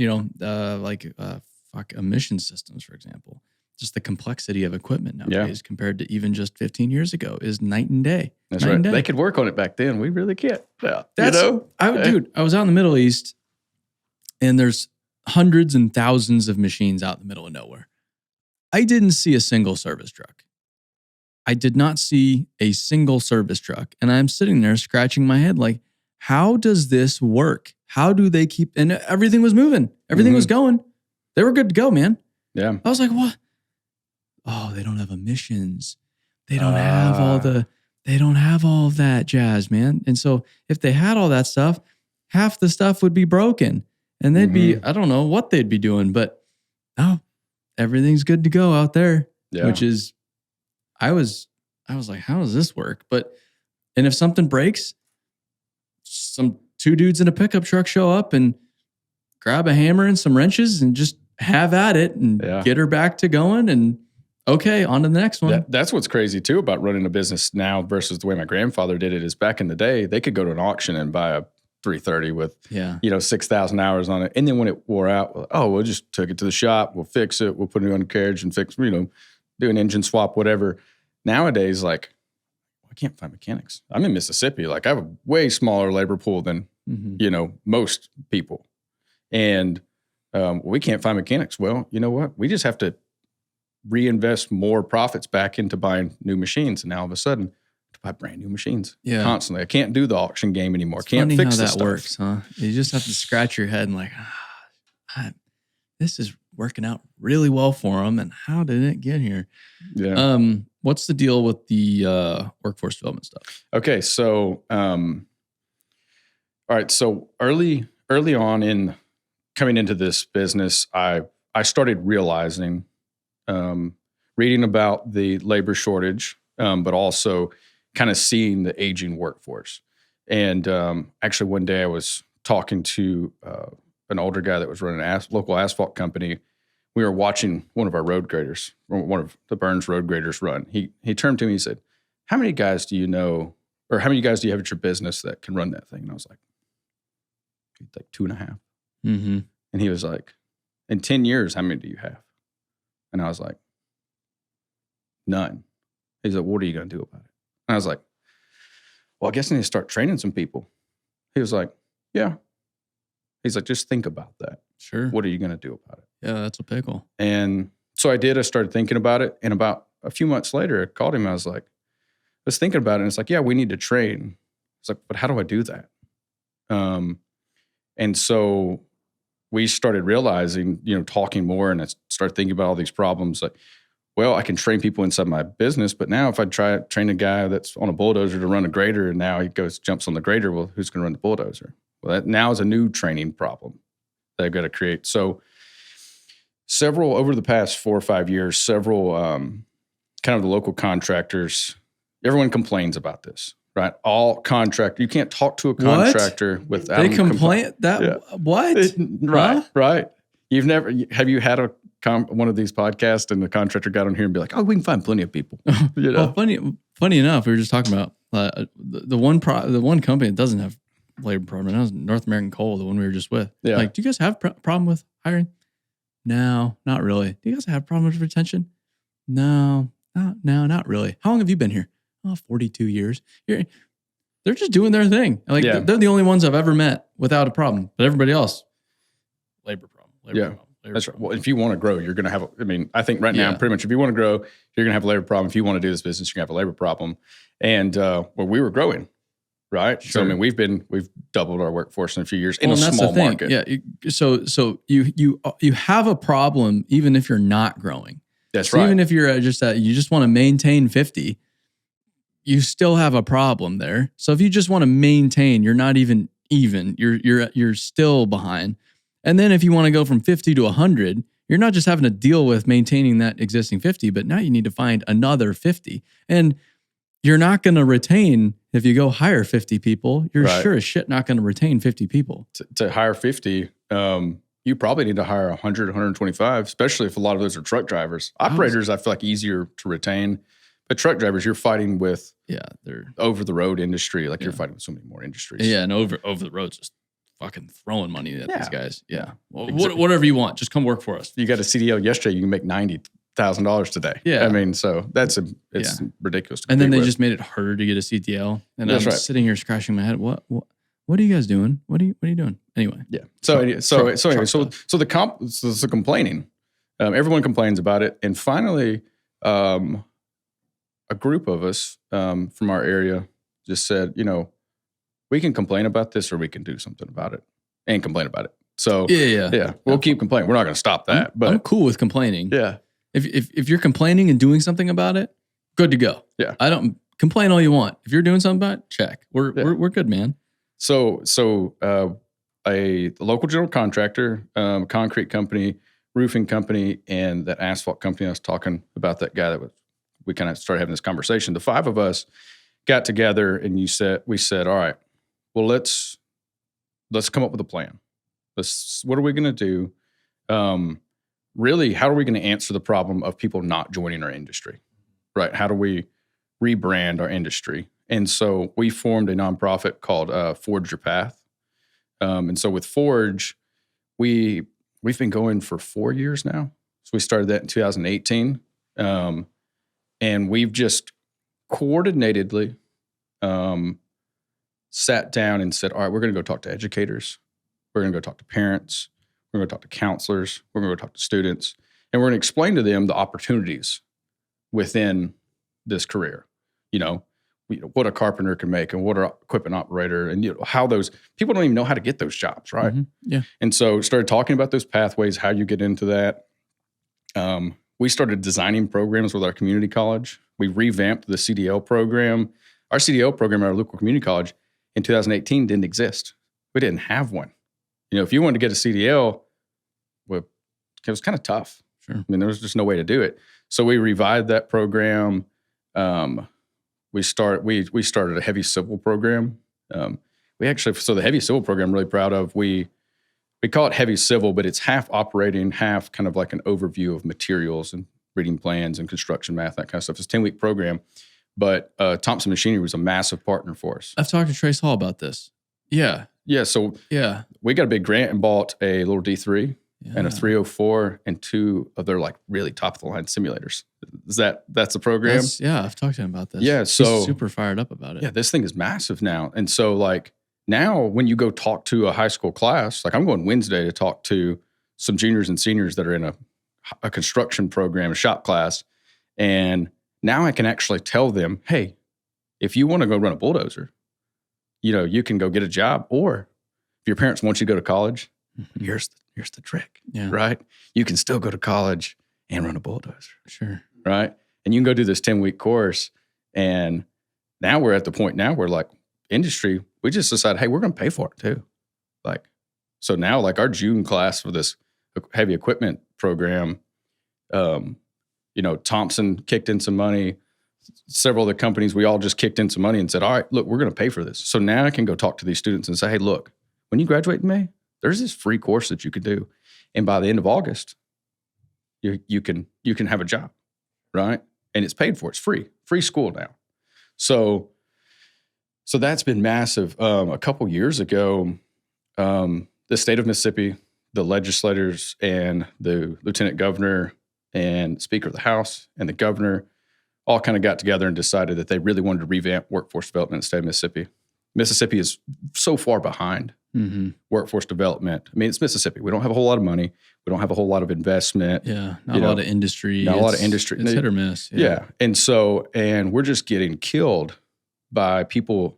S1: emission systems, for example. Just the complexity of equipment nowadays compared to even just 15 years ago is night and day.
S2: That's right. They could work on it back then. We really can't. Yeah.
S1: Dude, I was out in the Middle East and there's hundreds and thousands of machines out in the middle of nowhere. I didn't see a single service truck. I did not see a single service truck. And I'm sitting there scratching my head like, how does this work? How do they keep, and everything was moving. Everything was going. They were good to go, man.
S2: Yeah.
S1: I was like, what? Oh, they don't have emissions. They don't have all of that jazz, man. And so if they had all that stuff, half the stuff would be broken and they'd be, I don't know what they'd be doing, but no, everything's good to go out there, which is, I was like, how does this work? And if something breaks, some 2 dudes in a pickup truck show up and grab a hammer and some wrenches and just have at it and get her back to going. And Okay, on to the next one.
S2: That's what's crazy too about running a business now versus the way my grandfather did it. Is back in the day, they could go to an auction and buy a 330 with 6,000 hours on it, and then when it wore out, we'll just take it to the shop, we'll fix it, we'll put it on a carriage and fix, do an engine swap, whatever. Nowadays, like, I can't find mechanics. I'm in Mississippi. Like, I have a way smaller labor pool than most people, and we can't find mechanics. Well, you know what? We just have to reinvest more profits back into buying new machines, and now all of a sudden, to buy brand new machines constantly. I can't do the auction game anymore.
S1: It's
S2: can't
S1: funny
S2: fix
S1: how
S2: this
S1: that
S2: stuff.
S1: works, huh? You just have to scratch your head and like, this is working out really well for them, and how did it get here?
S2: Yeah.
S1: What's the deal with the workforce development stuff?
S2: Okay, so all right, so early on in coming into this business, I started realizing, reading about the labor shortage, but also kind of seeing the aging workforce. And actually, one day I was talking to an older guy that was running a local asphalt company. We were watching one of our road graders, one of the Burns road graders run. He turned to me, he said, "How many guys do you know, or how many guys do you have at your business that can run that thing?" And I was like 2.5.
S1: Mm-hmm.
S2: And he was like, "In 10 years, how many do you have?" And I was like, "None." He's like, "What are you going to do about it?" And I was like, "Well, I guess I need to start training some people." He was like, "Yeah." He's like, "Just think about that.
S1: Sure.
S2: What are you going to do about it?"
S1: Yeah, that's a pickle.
S2: And so I did. I started thinking about it. And about a few months later, I called him. I was thinking about it. And it's like, "Yeah, we need to train." It's like, "But how do I do that?" And so we started realizing, talking more, and I started thinking about all these problems. Like, well, I can train people inside my business, but now if I train a guy that's on a bulldozer to run a grader, and now he jumps on the grader, well, who's going to run the bulldozer? Well, that now is a new training problem that I've got to create. So over the past 4 or 5 years, several kind of the local contractors, everyone complains about this, right? All contractor, you can't talk to a contractor without
S1: they complain what?
S2: Right,
S1: Huh?
S2: right. Have you had one of these podcasts and the contractor got on here and be like, "Oh, we can find plenty of people."
S1: Well, funny enough, we were just talking about the one company that doesn't have labor problem. That was North American Coal, the one we were just with.
S2: Yeah.
S1: Like, do you guys have problem with hiring? No, not really. Do you guys have problem with retention? No, not really. How long have you been here? 42 years. They're just doing their thing. Like, they're the only ones I've ever met without a problem. But everybody else, labor problem. Problem.
S2: That's right. Well, if you want to grow, you're going to have, I think right now, pretty much, if you want to grow, you're going to have a labor problem. If you want to do this business, you're going to have a labor problem. And we were growing, right?
S1: Sure.
S2: So, we've doubled our workforce in a few years in a small market.
S1: Yeah. So you have a problem even if you're not growing.
S2: That's right.
S1: Even if you're you just want to maintain 50, you still have a problem there. So if you just want to maintain, you're not even. You're still behind. And then if you want to go from 50 to 100, you're not just having to deal with maintaining that existing 50, but now you need to find another 50. And you're not going to retain, if you go hire 50 people, you're sure as shit not going to retain 50 people.
S2: To hire 50, you probably need to hire 100, 125, especially if a lot of those are truck drivers. Operators, I feel like easier to retain. But truck drivers, you're fighting with
S1: they're
S2: over the road industry. Like you're fighting with so many more industries.
S1: Yeah, and over the road's just fucking throwing money at these guys. Yeah. Well,
S2: Exactly.
S1: Whatever you want, just come work for us.
S2: You got a CDL yesterday, you can make $90,000 today.
S1: Yeah.
S2: So it's ridiculous.
S1: And then they just made it harder to get a CDL. And I'm sitting here scratching my head. What are you guys doing? What are you doing? Anyway.
S2: Yeah. So the complaining. Everyone complains about it. And finally, a group of us from our area just said, we can complain about this or we can do something about it and complain about it. So we'll keep complaining. We're not going to stop that. But
S1: I'm cool with complaining.
S2: Yeah.
S1: If you're complaining and doing something about it, good to go.
S2: Yeah.
S1: I don't complain all you want. If you're doing something about it, check. We're good, man.
S2: So a local general contractor, concrete company, roofing company, and that asphalt company I was talking about, that guy we kind of started having this conversation. The 5 of us got together and we said, all right, well, let's come up with a plan. What are we going to do? really, how are we going to answer the problem of people not joining our industry, right? How do we rebrand our industry? And so we formed a nonprofit called Forge Your Path. And so with Forge, we've been going for 4 years now. So we started that in 2018. And we've just coordinatedly sat down and said, all right, we're going to go talk to educators. We're going to go talk to parents. We're going to talk to counselors. We're going to go talk to students. And we're going to explain to them the opportunities within this career. What a carpenter can make and what an equipment operator and how those people don't even know how to get those jobs, right?
S1: Mm-hmm. Yeah.
S2: And so started talking about those pathways, how you get into that. We started designing programs with our community college. We revamped the CDL program. Our CDL program at our local community college in 2018 didn't exist. We didn't have one. If you wanted to get a CDL, well, it was kind of tough.
S1: Sure.
S2: I mean, there was just no way to do it. So we revived that program. We started a heavy civil program. So the heavy civil program I'm really proud of. We call it heavy civil, but it's half operating, half kind of like an overview of materials and reading plans and construction math, that kind of stuff. It's a 10-week program, but Thompson Machinery was a massive partner for us.
S1: I've talked to Trace Hall about this. Yeah.
S2: Yeah. So we got a big grant and bought a little D3 and a 304 and 2 of their like really top of the line simulators. That's the program?
S1: I've talked to him about this.
S2: Yeah. So
S1: he's super fired up about it.
S2: Yeah, this thing is massive now. And so like now when you go talk to a high school class, like I'm going Wednesday to talk to some juniors and seniors that are in a construction program, a shop class. And now I can actually tell them, hey, if you want to go run a bulldozer, you can go get a job. Or if your parents want you to go to college, here's the trick, right? You can still go to college and run a bulldozer.
S1: Sure.
S2: Right? And you can go do this 10-week course. And now we're at the point now where like industry, we just decided, hey, we're going to pay for it too. So now like our June class for this heavy equipment program, Thompson kicked in some money. Several of the companies, we all just kicked in some money and said, all right, look, we're going to pay for this. So now I can go talk to these students and say, hey, look, when you graduate in May, there's this free course that you could do. And by the end of August, you can have a job, right? And it's paid for. It's free school now. So that's been massive. A couple years ago, the state of Mississippi, the legislators and the lieutenant governor and speaker of the House and the governor all kind of got together and decided that they really wanted to revamp workforce development in the state of Mississippi. Mississippi is so far behind workforce development. I mean, it's Mississippi. We don't have a whole lot of money. We don't have a whole lot of investment.
S1: Yeah, not a lot of industry.
S2: Not a lot of industry.
S1: It's hit or miss.
S2: Yeah. And we're just getting killed by people.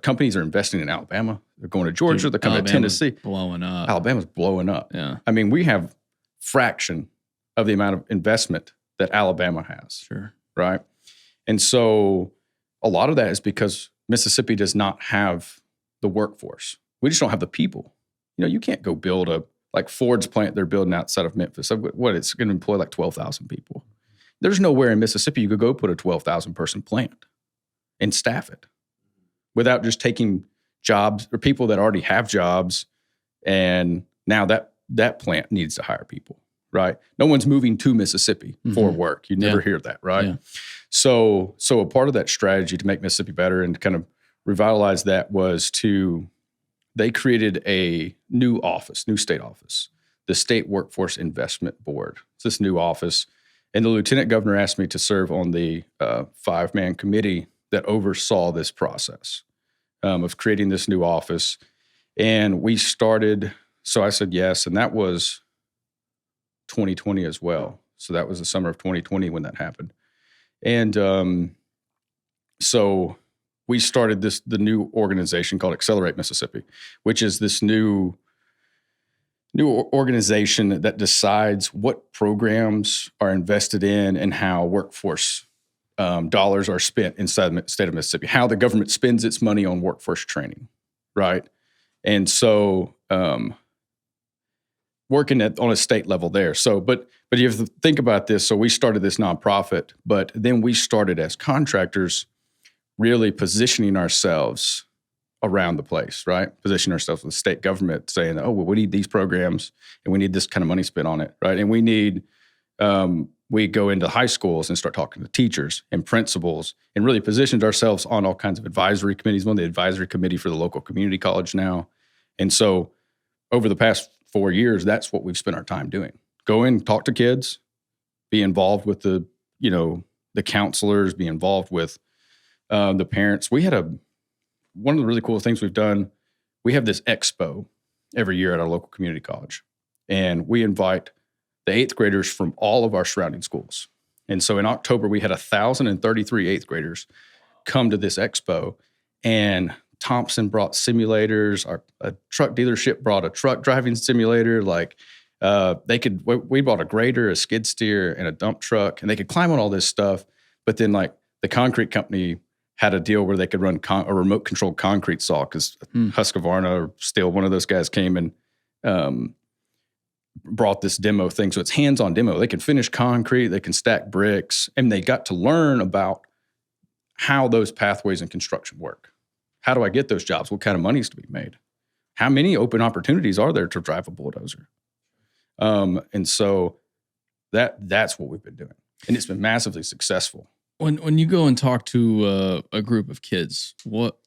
S2: Companies are investing in Alabama. They're going to Georgia. They're coming to Tennessee.
S1: Blowing up.
S2: Alabama's blowing up.
S1: Yeah.
S2: I mean, we have fraction of the amount of investment that Alabama has.
S1: Sure.
S2: Right. And so a lot of that is because Mississippi does not have the workforce. We just don't have the people. You can't go build like Ford's plant they're building outside of Memphis. It's going to employ like 12,000 people. There's nowhere in Mississippi you could go put a 12,000 person plant and staff it without just taking jobs or people that already have jobs. And now that plant needs to hire people, right? No one's moving to Mississippi for work. You never hear that, right? Yeah. So a part of that strategy to make Mississippi better and to kind of revitalize that was they created a new state office, the State Workforce Investment Board. It's this new office. And the lieutenant governor asked me to serve on the 5-man committee that oversaw this process of creating this new office. And we started, so I said yes, and that was 2020 as well. So that was the summer of 2020 when that happened. And so we started the new organization called Accelerate Mississippi, which is this new organization that decides what programs are invested in and how workforce dollars are spent inside the state of Mississippi, how the government spends its money on workforce training, right? And so working on a state level there. So, but you have to think about this. So we started this nonprofit, but then we started as contractors really positioning ourselves around the place, right? Position ourselves with the state government saying, oh, well, we need these programs and we need this kind of money spent on it, right? And we need, we go into high schools and start talking to teachers and principals and really positioned ourselves on all kinds of advisory committees. I'm on the advisory committee for the local community college now. And so over the past 4 years, that's what we've spent our time doing. Go in, talk to kids, be involved with the counselors, be involved with the parents. We had one of the really cool things we've done, we have this expo every year at our local community college. And we invite the 8th graders from all of our surrounding schools. And so in October, we had 1,033 8th graders come to this expo. And Thompson brought simulators. A truck dealership brought a truck driving simulator. We bought a grader, a skid steer, and a dump truck. And they could climb on all this stuff. But then the concrete company had a deal where they could run a remote controlled concrete saw because Husqvarna or Steel, one of those guys came and brought this demo thing. So it's hands-on demo. They can finish concrete, they can stack bricks, and they got to learn about how those pathways in construction work. How do I get those jobs? What kind of money is to be made? How many open opportunities are there to drive a bulldozer? And so that's what we've been doing. And it's been massively successful.
S1: When you go and talk to a group of kids, what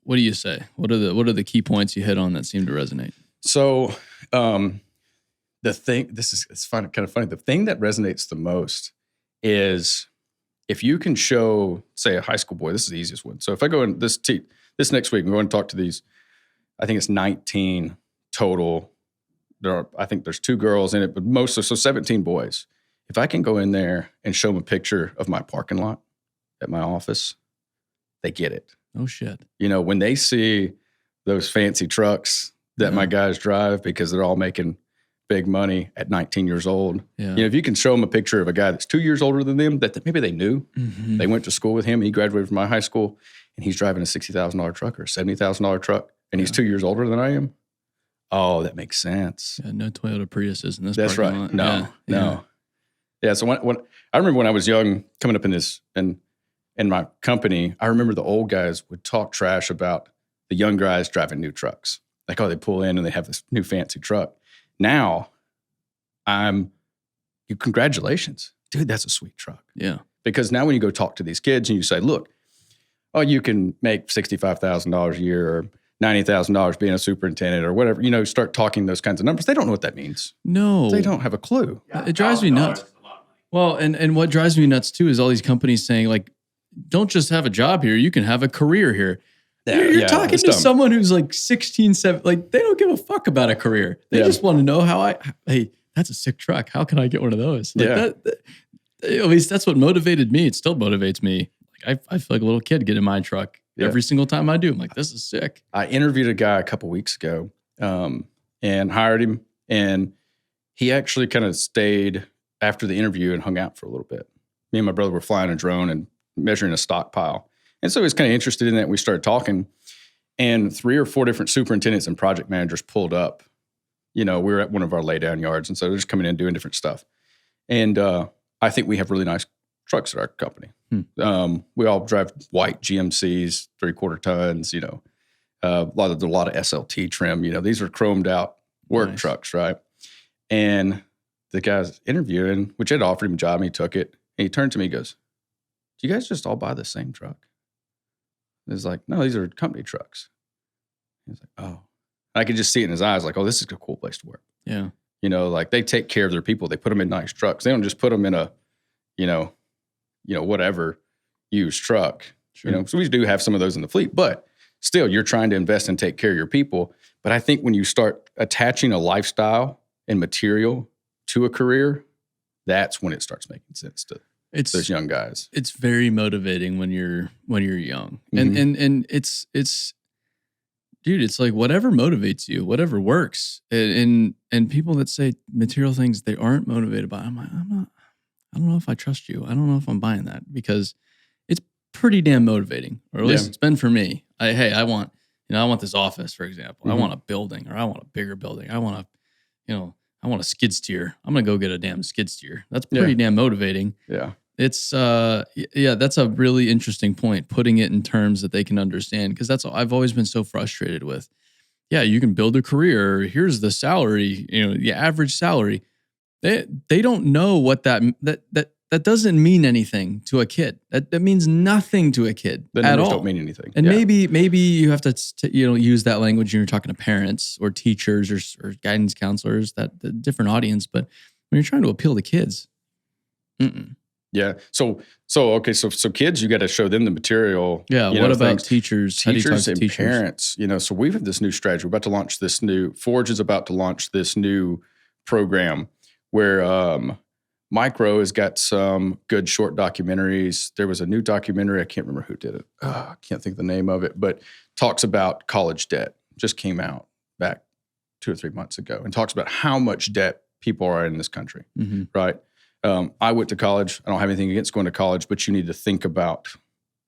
S1: do you say? What are the key points you hit on that seem to resonate?
S2: So it's kind of funny. The thing that resonates the most is if you can show, say, a high school boy. This is the easiest one. So if I go in this next week, I'm going to talk to these. I think it's 19 total. I think there's 2 girls in it, but so 17 boys. If I can go in there and show them a picture of my parking lot at my office, they get it.
S1: Oh, shit.
S2: When they see those fancy trucks that my guys drive because they're all making big money at 19 years old.
S1: Yeah.
S2: If you can show them a picture of a guy that's 2 years older than them, that maybe they knew. Mm-hmm. They went to school with him. He graduated from my high school, and he's driving a $60,000 truck or a $70,000 truck, and he's 2 years older than I am. Oh, that makes sense.
S1: Yeah, no Toyota Priuses in this.
S2: That's right.
S1: Lot.
S2: No. Yeah. So when I remember when I was young, coming up in this in my company, I remember the old guys would talk trash about the young guys driving new trucks. Like, oh, they pull in and they have this new fancy truck. Now, congratulations, dude, that's a sweet truck.
S1: Yeah.
S2: Because now when you go talk to these kids and you say, look, you can make $65,000 a year or $90,000 being a superintendent or whatever, start talking those kinds of numbers. They don't know what that means.
S1: No.
S2: They don't have a clue.
S1: Yeah, it drives me nuts. Well, and what drives me nuts too is all these companies saying don't just have a job here, you can have a career here. You're talking to someone who's 16, 17, they don't give a fuck about a career. They just want to know hey, that's a sick truck. How can I get one of those? At least that's what motivated me. It still motivates me. I feel like a little kid getting my truck every single time I do. I'm like, this is sick.
S2: I interviewed a guy a couple weeks ago and hired him. And he actually kind of stayed after the interview and hung out for a little bit. Me and my brother were flying a drone and measuring a stockpile. And so he was kind of interested in that. We started talking, and 3 or 4 different superintendents and project managers pulled up. We were at one of our laydown yards, and so they're just coming in doing different stuff. And I think we have really nice trucks at our company. We all drive white GMCs, 3/4 tons. A lot of SLT trim. These are chromed out work trucks, right? And the guy's interviewing, which had offered him a job, and he took it. And he turned to me, and goes, "Do you guys just all buy the same truck?" It's like, "No, these are company trucks." He's like, "Oh." I could just see it in his eyes, like, "Oh, this is a cool place to work."
S1: Yeah.
S2: They take care of their people. They put them in nice trucks. They don't just put them in a, whatever used truck.
S1: Sure.
S2: So we do have some of those in the fleet, but still, you're trying to invest and take care of your people. But I think when you start attaching a lifestyle and material to a career, that's when it starts making sense to those young guys.
S1: It's very motivating when you're young,
S2: Mm-hmm.
S1: and it's dude, it's like whatever motivates you, whatever works, and people that say material things they aren't motivated by, I'm like, I don't know if I trust you. I don't know if I'm buying that, because it's pretty damn motivating, or at least it's been for me. I want this office, for example.
S2: Mm-hmm.
S1: I want a building, or I want a bigger building. I want a skid steer. I'm going to go get a damn skid steer. That's pretty damn motivating.
S2: Yeah.
S1: It's yeah, that's a really interesting point, putting it in terms that they can understand, because that's I've always been so frustrated with. Yeah, you can build a career. Here's the salary, the average salary. They don't know what that doesn't mean anything to a kid. That means nothing to a kid
S2: The
S1: at
S2: numbers
S1: all.
S2: don't mean anything.
S1: And
S2: Yeah.
S1: maybe you have to use that language when you're talking to parents or teachers or guidance counselors, that the different audience. But when you're trying to appeal to kids,
S2: Yeah. So kids, you got to show them the material.
S1: yeah. What about teachers? How do you talk
S2: Teachers
S1: to
S2: and
S1: teachers?
S2: parents, so we have this new strategy. We're about to launch this new, Forge is about to launch this new program where Micro has got some good short documentaries. There was a new documentary. I can't remember who did it. I can't think of the name of it, but talks about college debt. Just came out back 2 or 3 months ago and talks about how much debt people are in this country, right? I went to college. I don't have anything against going to college, but you need to think about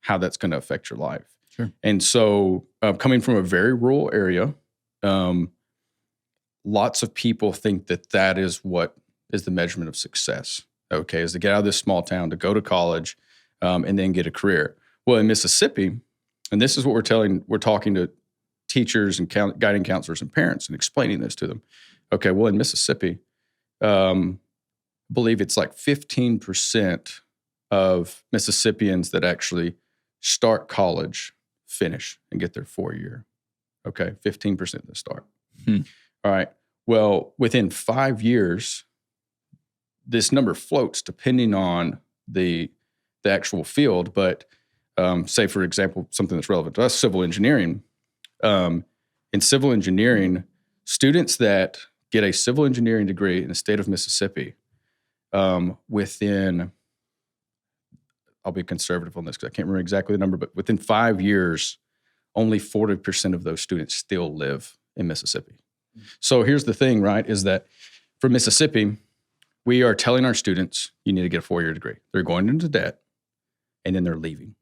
S2: how that's going to affect your life.
S1: Sure.
S2: And so coming from a very rural area, lots of people think that is what is the measurement of success, okay, is to get out of this small town, to go to college, and then get a career. Well, in Mississippi, and this is what we're talking to teachers and guiding counselors and parents and explaining this to them. Okay, well, in Mississippi, I believe it's like 15% of Mississippians that actually start college, finish, and get their 4-year. Okay, 15% that start. All right. Well, within 5 years, this number floats depending on the actual field. But say, for example, something that's relevant to us, civil engineering. In civil engineering, students that get a civil engineering degree in the state of Mississippi, within, I'll be conservative on this because I can't remember exactly the number, but within 5 years, only 40% of those students still live in Mississippi. So here's the thing, right, is that for Mississippi, we are telling our students, you need to get a 4-year degree. They're going into debt, and then they're leaving,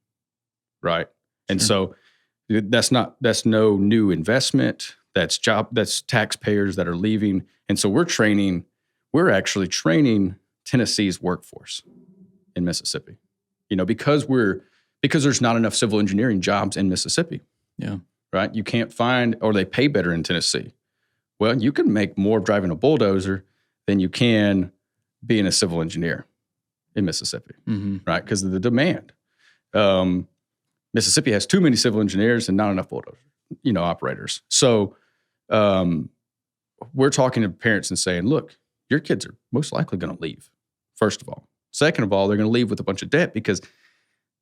S2: right? And so that's no new investment. That's taxpayers that are leaving. And so we're actually training Tennessee's workforce in Mississippi, because there's not enough civil engineering jobs in Mississippi.
S1: Yeah.
S2: Right. You can't find, or they pay better in Tennessee. Well, you can make more driving a bulldozer than you can being a civil engineer in Mississippi, right? Because of the demand. Mississippi has too many civil engineers and not enough bulldozer, operators. So we're talking to parents and saying, look, your kids are most likely going to leave, first of all. Second of all, they're going to leave with a bunch of debt because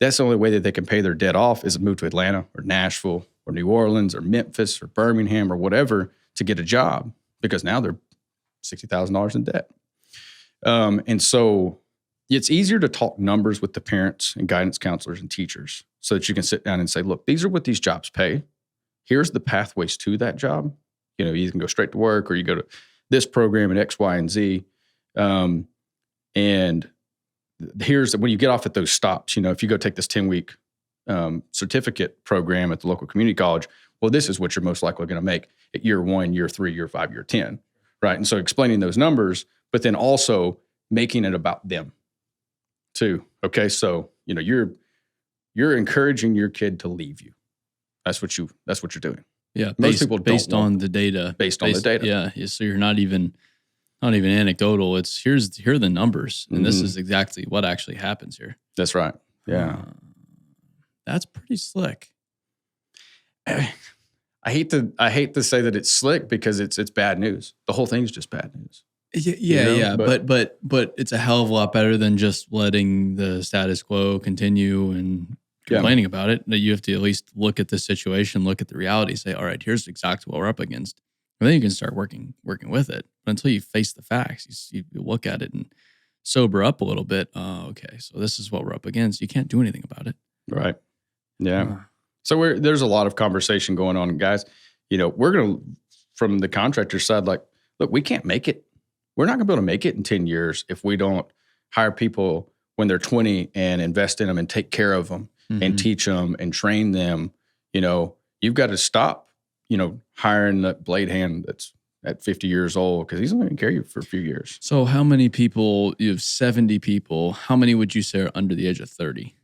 S2: that's the only way that they can pay their debt off is to move to Atlanta or Nashville or New Orleans or Memphis or Birmingham or whatever to get a job, because now they're $60,000 in debt. And so it's easier to talk numbers with the parents and guidance counselors and teachers so that you can sit down and say, look, these are what these jobs pay. Here's the pathways to that job. You can go straight to work or you go to this program and X, Y, and Z. And here's when you get off at those stops, if you go take this 10-week certificate program at the local community college, well, this is what you're most likely going to make at year 1, year 3, year 5, year 10, right? And so explaining those numbers, but then also making it about them too. Okay, so you're encouraging your kid to leave you. That's what you're doing.
S1: Yeah,
S2: most people
S1: based on the data.
S2: Based on the data.
S1: Yeah. So you're not even anecdotal. It's here are the numbers, and this is exactly what actually happens here.
S2: That's right. Yeah,
S1: that's pretty slick.
S2: I hate to say that it's slick because it's bad news. The whole thing's just bad news.
S1: Yeah. But it's a hell of a lot better than just letting the status quo continue and complaining about it. That you have to at least look at the situation, look at the reality, say, all right, here's exactly what we're up against. And then you can start working with it. But until you face the facts, you look at it and sober up a little bit. Oh, okay, so this is what we're up against. You can't do anything about it.
S2: Right. Yeah. So there's a lot of conversation going on, guys. We're going to, from the contractor side, like, look, we can't make it. We're not going to be able to make it in 10 years if we don't hire people when they're 20 and invest in them and take care of them and teach them and train them. You've got to stop, hiring the blade hand that's at 50 years old because he's only going to carry you for a few years.
S1: So how many people, you have 70 people, how many would you say are under the age of 30?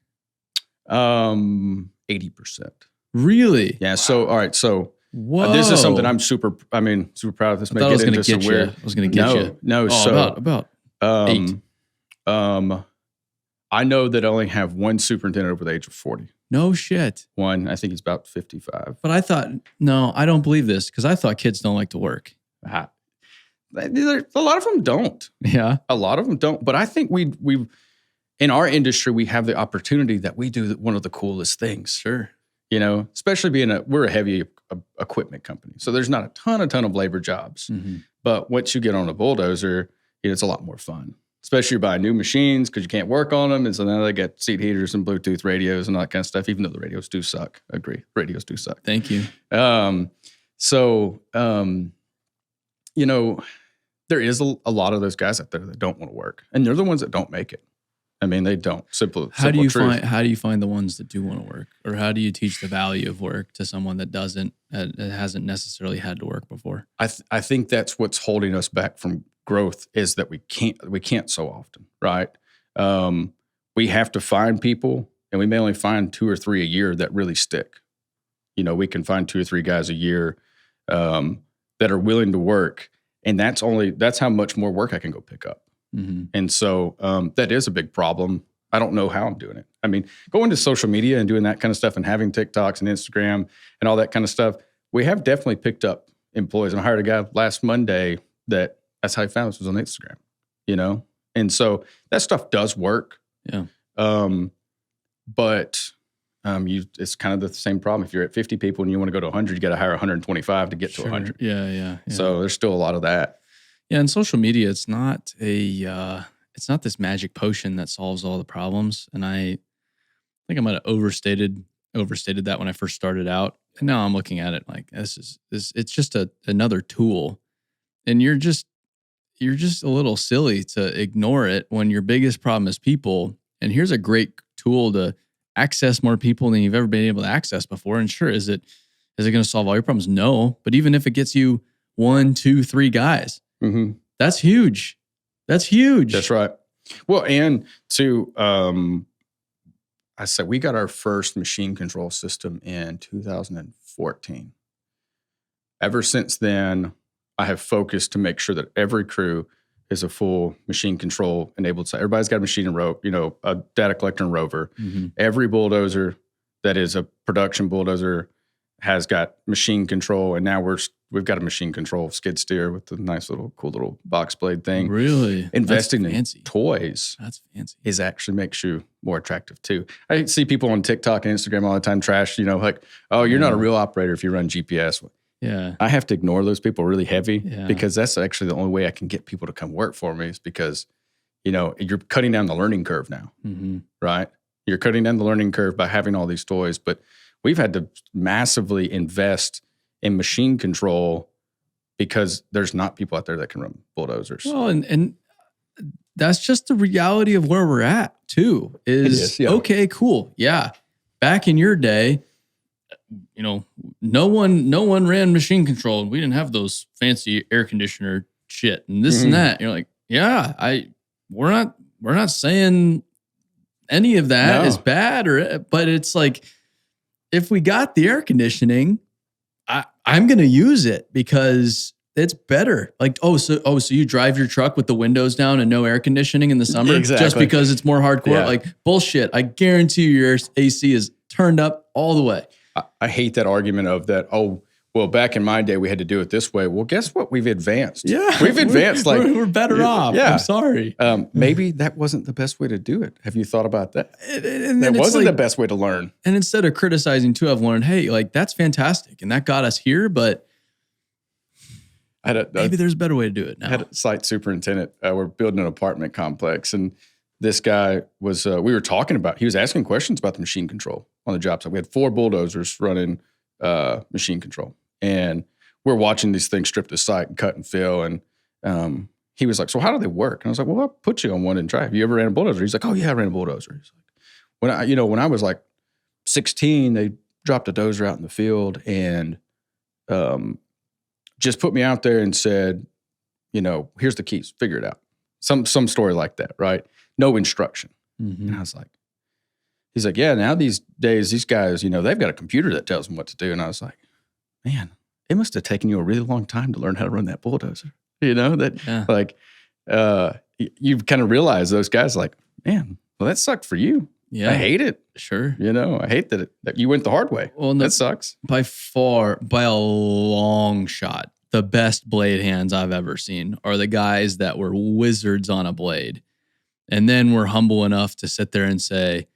S2: 80%.
S1: Really?
S2: Yeah. So, all right. So
S1: Whoa.
S2: this is something I'm super proud of. This
S1: I thought I was going to get you. I was going to get you.
S2: No.
S1: Oh,
S2: So
S1: about 8.
S2: I know that I only have one superintendent over the age of 40.
S1: No shit.
S2: One, I think he's about 55.
S1: But I thought, no, I don't believe this because I thought kids don't like to work.
S2: A lot of them don't.
S1: Yeah.
S2: A lot of them don't. But I think we in our industry, we have the opportunity that we do one of the coolest things.
S1: Sure.
S2: You know, especially we're a heavy equipment company. So there's not a ton of labor jobs.
S1: Mm-hmm.
S2: But once you get on a bulldozer, it's a lot more fun. Especially buying new machines because you can't work on them. And so now they got seat heaters and Bluetooth radios and all that kind of stuff, even though the radios do suck. I agree. Radios do suck.
S1: Thank you.
S2: You know, there is a lot of those guys out there that don't want to work. And they're the ones that don't make it. I mean, they don't. How do you
S1: find the ones that do want to work? Or how do you teach the value of work to someone that hasn't necessarily had to work before?
S2: I think that's what's holding us back from growth is that we can't so often, right? We have to find people, and we may only find 2 or 3 a year that really stick. You know, we can find 2 or 3 guys a year that are willing to work, and that's how much more work I can go pick up.
S1: Mm-hmm.
S2: And so that is a big problem. I don't know how I'm doing it. I mean, going to social media and doing that kind of stuff and having TikToks and Instagram and all that kind of stuff, we have definitely picked up employees. And I hired a guy last Monday that's how he found us, was on Instagram, you know? And so that stuff does work.
S1: Yeah.
S2: But it's kind of the same problem. If you're at 50 people and you want to go to 100, you got to hire 125 to get to 100.
S1: Yeah.
S2: So there's still a lot of that.
S1: Yeah, and social media, it's not this magic potion that solves all the problems. And I think I might have overstated that when I first started out. And now I'm looking at it like it's just another tool. And you're just a little silly to ignore it when your biggest problem is people. And here's a great tool to access more people than you've ever been able to access before. And sure, is it going to solve all your problems? No. But even if it gets you 1, 2, 3 guys,
S2: mm-hmm.
S1: That's huge. That's huge.
S2: That's right. Well, and I said we got our first machine control system in 2014. Ever since then, I have focused to make sure that every crew is a full machine control enabled site. Everybody's got a machine and a data collector and rover. Mm-hmm. Every bulldozer that is a production bulldozer has got machine control, and now we've got a machine control skid steer with the nice cool little box blade thing.
S1: Really?
S2: Investing in toys.
S1: That's fancy.
S2: Is actually makes you more attractive too. I see people on TikTok and Instagram all the time trash, like, oh, you're not a real operator if you run GPS.
S1: Yeah.
S2: I have to ignore those people really heavy because that's actually the only way I can get people to come work for me is because, you're cutting down the learning curve now,
S1: mm-hmm.
S2: right? You're cutting down the learning curve by having all these toys, but we've had to massively invest in machine control because there's not people out there that can run bulldozers.
S1: Well, and that's just the reality of where we're at too. Okay, cool. Yeah. Back in your day, no one ran machine control. We didn't have those fancy air conditioner shit and this and that. You're like, yeah, we're not saying any of that is bad but it's like, if we got the air conditioning, I'm going to use it because it's better. Like, so you drive your truck with the windows down and no air conditioning in the summer just because it's more hardcore? Yeah. Like, bullshit. I guarantee you your AC is turned up all the way.
S2: I hate that argument of that, well, back in my day, we had to do it this way. Well, guess what? We've advanced.
S1: Yeah.
S2: We've advanced.
S1: We're better off. Yeah. I'm sorry.
S2: Maybe that wasn't the best way to do it. Have you thought about that? That wasn't the best way to learn.
S1: And instead of criticizing too, I've learned, hey, that's fantastic. And that got us here, but maybe there's a better way to do it now.
S2: I had a site superintendent. We're building an apartment complex. And this guy was, we were talking about, he was asking questions about the machine control on the job site. We had 4 bulldozers running machine control. And we're watching these things strip the site and cut and fill. And he was like, so how do they work? And I was like, well, I'll put you on one and try. Have you ever ran a bulldozer? He's like, oh yeah, I ran a bulldozer. He's like, when I was like 16, they dropped a dozer out in the field and just put me out there and said, here's the keys, figure it out. Some story like that, right? No instruction.
S1: Mm-hmm.
S2: And I was like, he's like, yeah, now these days, these guys, they've got a computer that tells them what to do. And I was like, man, it must have taken you a really long time to learn how to run that bulldozer. You kind of realize those guys like, man, well, that sucked for you.
S1: Yeah.
S2: I hate it.
S1: Sure.
S2: I hate that you went the hard way. Well, that sucks.
S1: By a long shot, the best blade hands I've ever seen are the guys that were wizards on a blade. And then we're humble enough to sit there and say,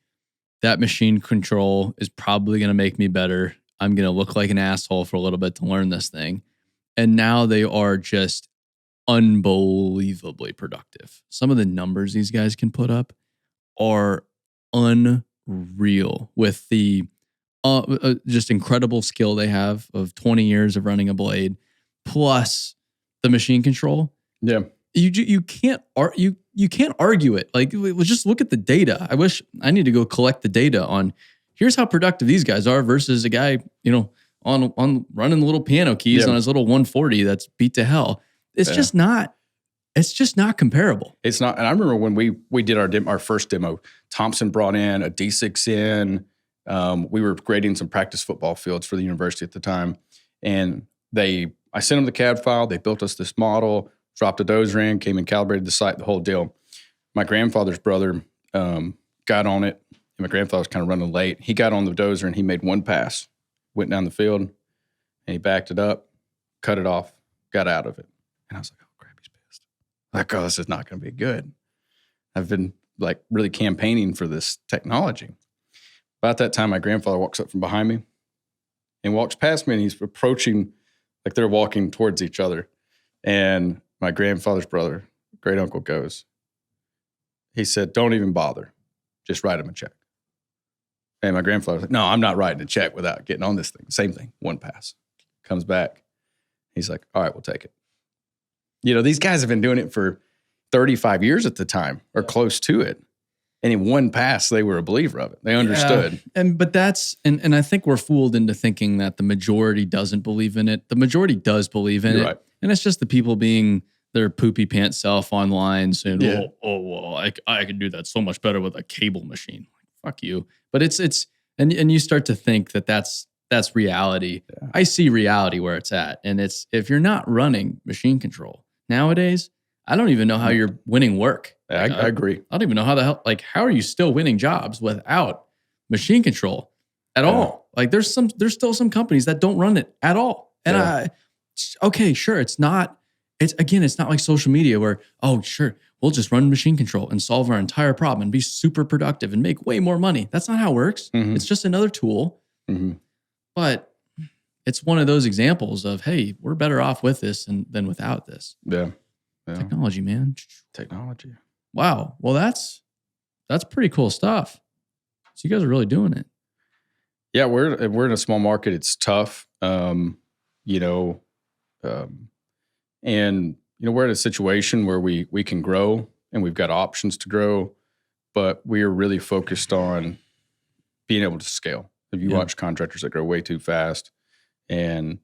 S1: that machine control is probably going to make me better. I'm going to look like an asshole for a little bit to learn this thing. And now they are just unbelievably productive. Some of the numbers these guys can put up are unreal with the just incredible skill they have of 20 years of running a blade, plus the machine control.
S2: Yeah.
S1: You can't argue it. Like, just look at the data. I need to go collect the data on here's how productive these guys are versus a guy, on running the little piano keys on his little 140 that's beat to hell. It's just not comparable.
S2: It's not. And I remember when we did our first demo, Thompson brought in a D6 in. We were grading some practice football fields for the university at the time. And I sent them the CAD file. They built us this model, dropped a dozer in, came and calibrated the site, the whole deal. My grandfather's brother got on it. And my grandfather was kind of running late. He got on the dozer and he made one pass, went down the field, and he backed it up, cut it off, got out of it. And I was like, oh, crap, he's pissed. Like, oh, this is not going to be good. I've been like really campaigning for this technology. About that time, my grandfather walks up from behind me and walks past me, and he's approaching, like they're walking towards each other. And my grandfather's brother, great uncle, he said, don't even bother. Just write him a check. And my grandfather's like, no, I'm not writing a check without getting on this thing. Same thing, one pass. Comes back. He's like, all right, we'll take it. These guys have been doing it for 35 years at the time or close to it. And in one pass, they were a believer of it. They understood.
S1: Yeah. But that's, and I think we're fooled into thinking that the majority doesn't believe in it. The majority does believe in it. Right. And it's just the people being their poopy pants self online saying, well, I could do that so much better with a cable machine. Fuck you. But and you start to think that's reality. Yeah. I see reality where it's at. And it's, if you're not running machine control nowadays, I don't even know how you're winning work.
S2: I agree.
S1: I don't even know how the hell, how are you still winning jobs without machine control at all? Like there's still some companies that don't run it at all. And okay, sure. It's not like social media where, oh, sure, we'll just run machine control and solve our entire problem and be super productive and make way more money. That's not how it works. Mm-hmm. It's just another tool. Mm-hmm. But it's one of those examples of, hey, we're better off with this than without this.
S2: Yeah.
S1: Technology, man.
S2: Technology.
S1: Wow. Well, that's pretty cool stuff. So you guys are really doing it.
S2: Yeah, we're in a small market. It's tough. And we're in a situation where we can grow and we've got options to grow, but we are really focused on being able to scale. If you watch contractors that grow way too fast, and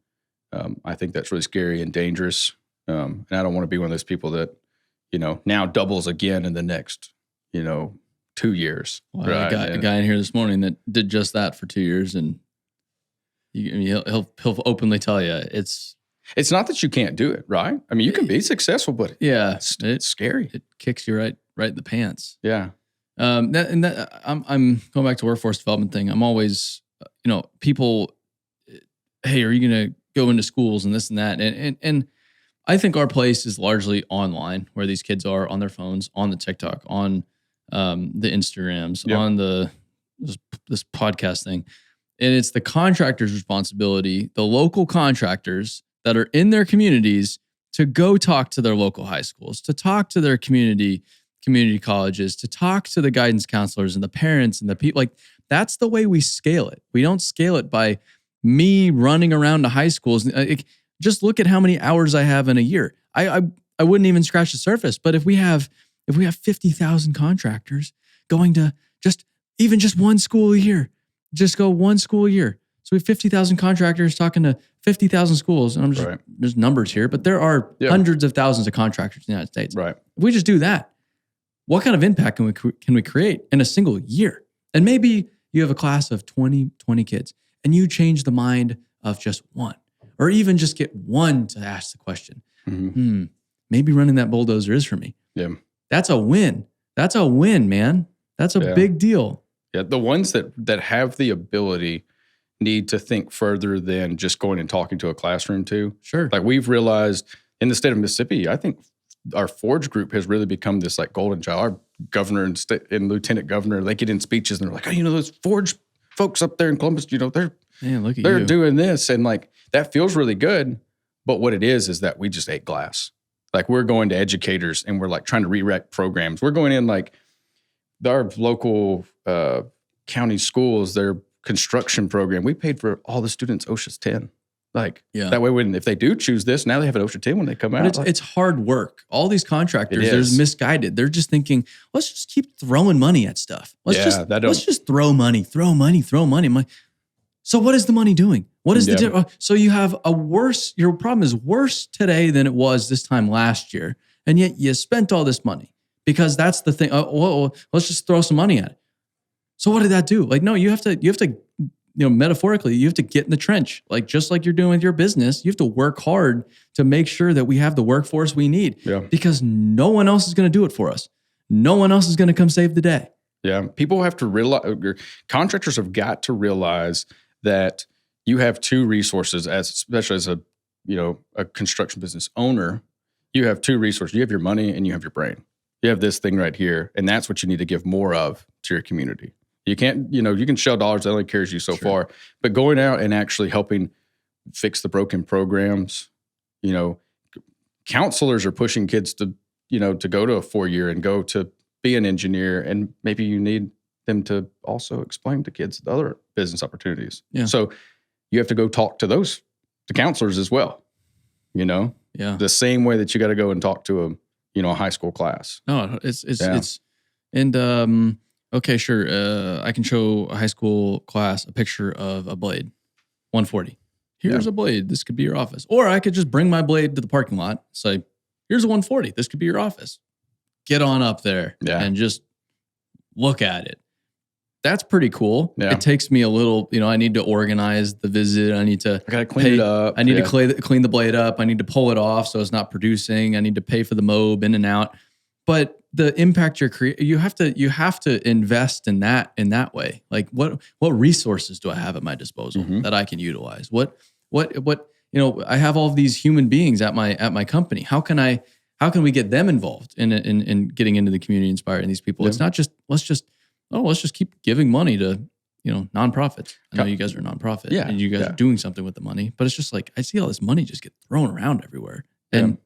S2: I think that's really scary and dangerous. And I don't want to be one of those people that, now doubles again in the next, 2 years.
S1: Well, right? A guy in here this morning that did just that for 2 years, and he'll openly tell you it's not that you can't do it, right? I mean, you can be successful, but it's scary. It kicks you right in the pants.
S2: Yeah.
S1: I'm going back to workforce development thing. I'm always, people, hey, are you going to go into schools and this and that? And I think our place is largely online, where these kids are on their phones, on the TikTok, on the Instagrams, on this podcast thing. And it's the contractor's responsibility, the local contractors that are in their communities, to go talk to their local high schools, to talk to their community colleges, to talk to the guidance counselors and the parents and the people. Like, that's the way we scale it. We don't scale it by me running around to high schools. Just look at how many hours I have in a year. I wouldn't even scratch the surface. But if we have 50,000 contractors going to just one school a year, just go one school a year. So we have 50,000 contractors talking to 50,000 schools, and I'm just,
S2: Right.
S1: there's numbers here, but there are hundreds of thousands of contractors in the United States.
S2: Right.
S1: If we just do that, what kind of impact can we create in a single year? And maybe you have a class of 20 kids and you change the mind of just one, or even just get one to ask the question. Maybe running that bulldozer is for me.
S2: Yeah.
S1: That's a win. That's a win, man. That's a big deal.
S2: Yeah. The ones that have the ability need to think further than just going and talking to a classroom too.
S1: Sure.
S2: Like we've realized in the state of Mississippi, I think our Forge group has really become this like golden child. Our governor and lieutenant governor, they get in speeches and they're like, oh, those Forge folks up there in Columbus, they're doing this. And like, that feels really good. But what it is that we just ate glass. Like we're going to educators and we're like trying to rewrite programs. We're going in like our local county schools, their construction program. We paid for all the students OSHA's 10. Like that way, if they do choose this, now they have an OSHA 10 when they come out.
S1: But it's hard work. All these contractors, they're misguided. They're just thinking, let's just keep throwing money at stuff. Let's just throw money. I'm like, so what is the money doing? What is the difference? So you have your problem is worse today than it was this time last year. And yet you spent all this money because that's the thing. Let's just throw some money at it. So what did that do? Like, no, you have to, metaphorically, you have to get in the trench. Like, just like you're doing with your business, you have to work hard to make sure that we have the workforce we need because no one else is going to do it for us. No one else is going to come save the day.
S2: Yeah. People have to realize, contractors have got to realize that you have two resources, especially as a construction business owner. You have two resources. You have your money and you have your brain. You have this thing right here, and that's what you need to give more of to your community. You can't, you can shell dollars, that only carries you so far. But going out and actually helping fix the broken programs, counselors are pushing kids to go to a 4-year and go to be an engineer, and maybe you need them to also explain to kids the other business opportunities. Yeah. So you have to go talk to the counselors as well, the same way that you got to go and talk to a high school class.
S1: No, okay, sure. I can show a high school class a picture of a blade, 140. Here's a blade. This could be your office. Or I could just bring my blade to the parking lot, say, here's a 140. This could be your office. Get on up there and just look at it. That's pretty cool. Yeah. It takes me a little, I need to organize the visit. I got to
S2: clean it up.
S1: I need to clean the blade up. I need to pull it off so it's not producing. I need to pay for the mob in and out. But the impact you're creating, you have to invest in that way. Like what resources do I have at my disposal that I can utilize? What I have all of these human beings at my company. How can we get them involved in getting into the community, inspiring these people? Yeah. It's not just let's just keep giving money to nonprofits. I know you guys are a nonprofit and you guys are doing something with the money, but it's just like I see all this money just get thrown around everywhere and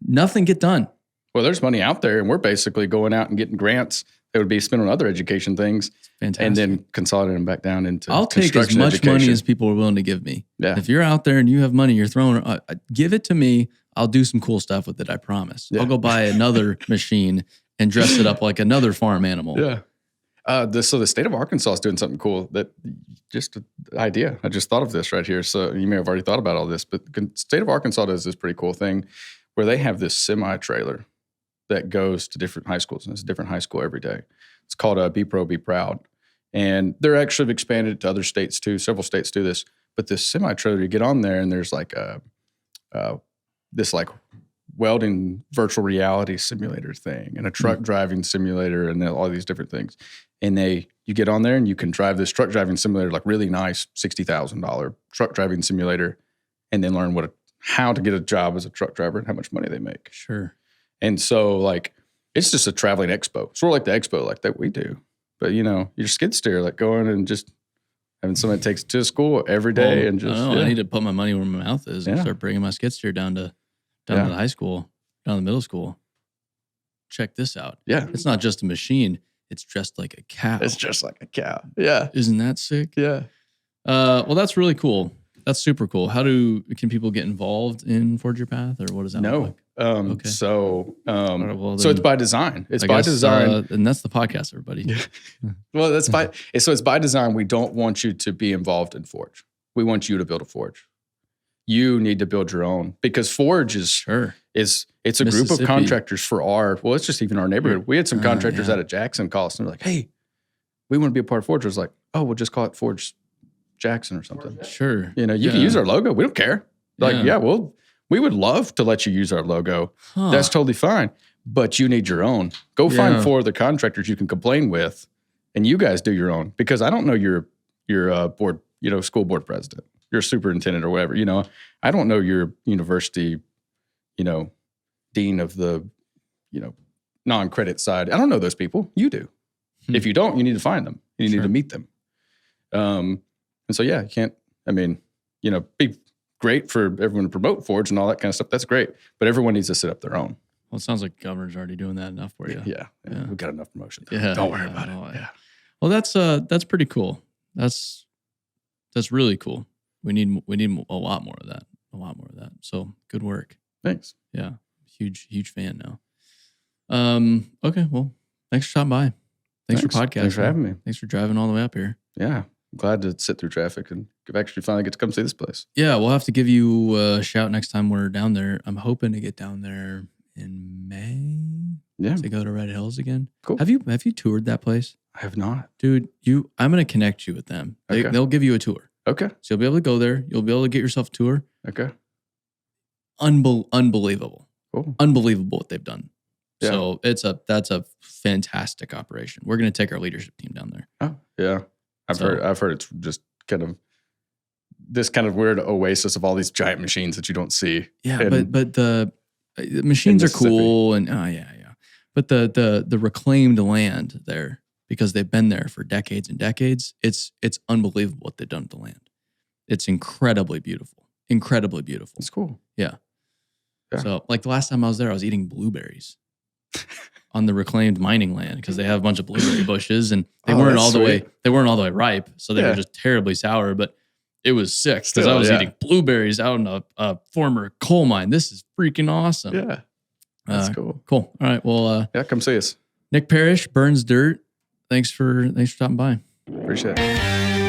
S1: nothing get done.
S2: Well, there's money out there, and we're basically going out and getting grants that would be spent on other education things, and then consolidating them back down into.
S1: I'll take as much money as people are willing to give me. Yeah. If you're out there and you have money, you're throwing, give it to me. I'll do some cool stuff with it. I promise. Yeah. I'll go buy another machine and dress it up like another farm animal.
S2: Yeah. So the state of Arkansas is doing something cool. That just an idea. I just thought of this right here. So you may have already thought about all this, but the state of Arkansas does this pretty cool thing where they have this semi-trailer that goes to different high schools, and it's a different high school every day. It's called Be Pro, Be Proud. And they're actually expanded to other states too. Several states do this. But this semi-trailer, you get on there and there's like this like welding virtual reality simulator thing and a truck driving simulator and all these different things. And you get on there and you can drive this truck driving simulator, like really nice $60,000 truck driving simulator, and then learn how to get a job as a truck driver and how much money they make.
S1: Sure.
S2: And so, like, it's just a traveling expo. Sort of like the expo, like that we do. But, your skid steer, like going and just having somebody takes to school every day and just.
S1: I need to put my money where my mouth is and start bringing my skid steer down to the high school, down to the middle school. Check this out. Yeah. It's not just a machine. It's dressed like a cow.
S2: It's just like a cow. Yeah.
S1: Isn't that sick?
S2: Yeah.
S1: Well, that's really cool. That's super cool. Can people get involved in Forge Your Path, or what does that look like?
S2: Okay. So it's by design. It's by design.
S1: And that's the podcast, everybody.
S2: Well, so it's by design. We don't want you to be involved in Forge. We want you to build a Forge. you need to build your own, because Forge is
S1: Sure.
S2: it's a group of
S1: Mississippi.
S2: contractors for it's just even our neighborhood. We had some contractors
S1: yeah.
S2: out of Jackson call us and they're like, hey, we want to be a part of Forge. I was like, oh, we'll just call it Forge Jackson or something.
S1: Sure.
S2: You know, you can use our logo. We don't care. Like, we would love to let you use our logo.
S1: Huh.
S2: That's totally fine. But you need your own. Go find 4 of the contractors you can complain with, and you guys do your own. Because I don't know your board, school board president, your superintendent or whatever. I don't know your university, dean of the, non-credit side. I don't know those people. You do. If you don't, you need to find them. You need to meet them. And so, you can't, be great for everyone to promote Forge and all that kind of stuff. That's great. But everyone needs to set up their own.
S1: Well, it sounds like the governor's already doing that enough for you.
S2: Yeah. We've got enough promotion.
S1: Yeah.
S2: Don't worry about it. Yeah.
S1: Well, that's pretty cool. That's really cool. We need a lot more of that. So good work.
S2: Thanks.
S1: Yeah. Huge fan now. Okay. Well, thanks for stopping by. Thanks for podcasting.
S2: Thanks for having me.
S1: Thanks for driving all the way up here.
S2: Yeah. I'm glad to sit through traffic and actually finally get to come see this place.
S1: Yeah. We'll have to give you a shout next time we're down there. I'm hoping to get down there in May.
S2: Yeah.
S1: To go to Red Hills again.
S2: Cool.
S1: Have you toured that place?
S2: I have not.
S1: Dude, I'm going to connect you with them. They'll give you a tour.
S2: Okay.
S1: So you'll be able to go there. You'll be able to get yourself a tour.
S2: Okay.
S1: Unbelievable.
S2: Cool.
S1: Unbelievable what they've done.
S2: Yeah.
S1: So that's a fantastic operation. We're going to take our leadership team down there.
S2: Oh, yeah. I've heard it's just kind of this kind of weird oasis of all these giant machines that you don't see.
S1: Yeah, but the machines are cool and But the reclaimed land there, because they've been there for decades and decades, it's unbelievable what they've done with the land. It's incredibly beautiful. Incredibly beautiful.
S2: It's cool.
S1: Yeah.
S2: Yeah.
S1: So like the last time I was there, I was eating blueberries on the reclaimed mining land because they have a bunch of blueberry bushes and they weren't all the way ripe. So they were just terribly sour, but it was sick because I was eating blueberries out in a former coal mine. This is freaking awesome.
S2: Yeah. That's cool.
S1: Cool. All right. Well,
S2: come see us.
S1: Nic Parish, Burns Dirt. Thanks for stopping by.
S2: Appreciate it.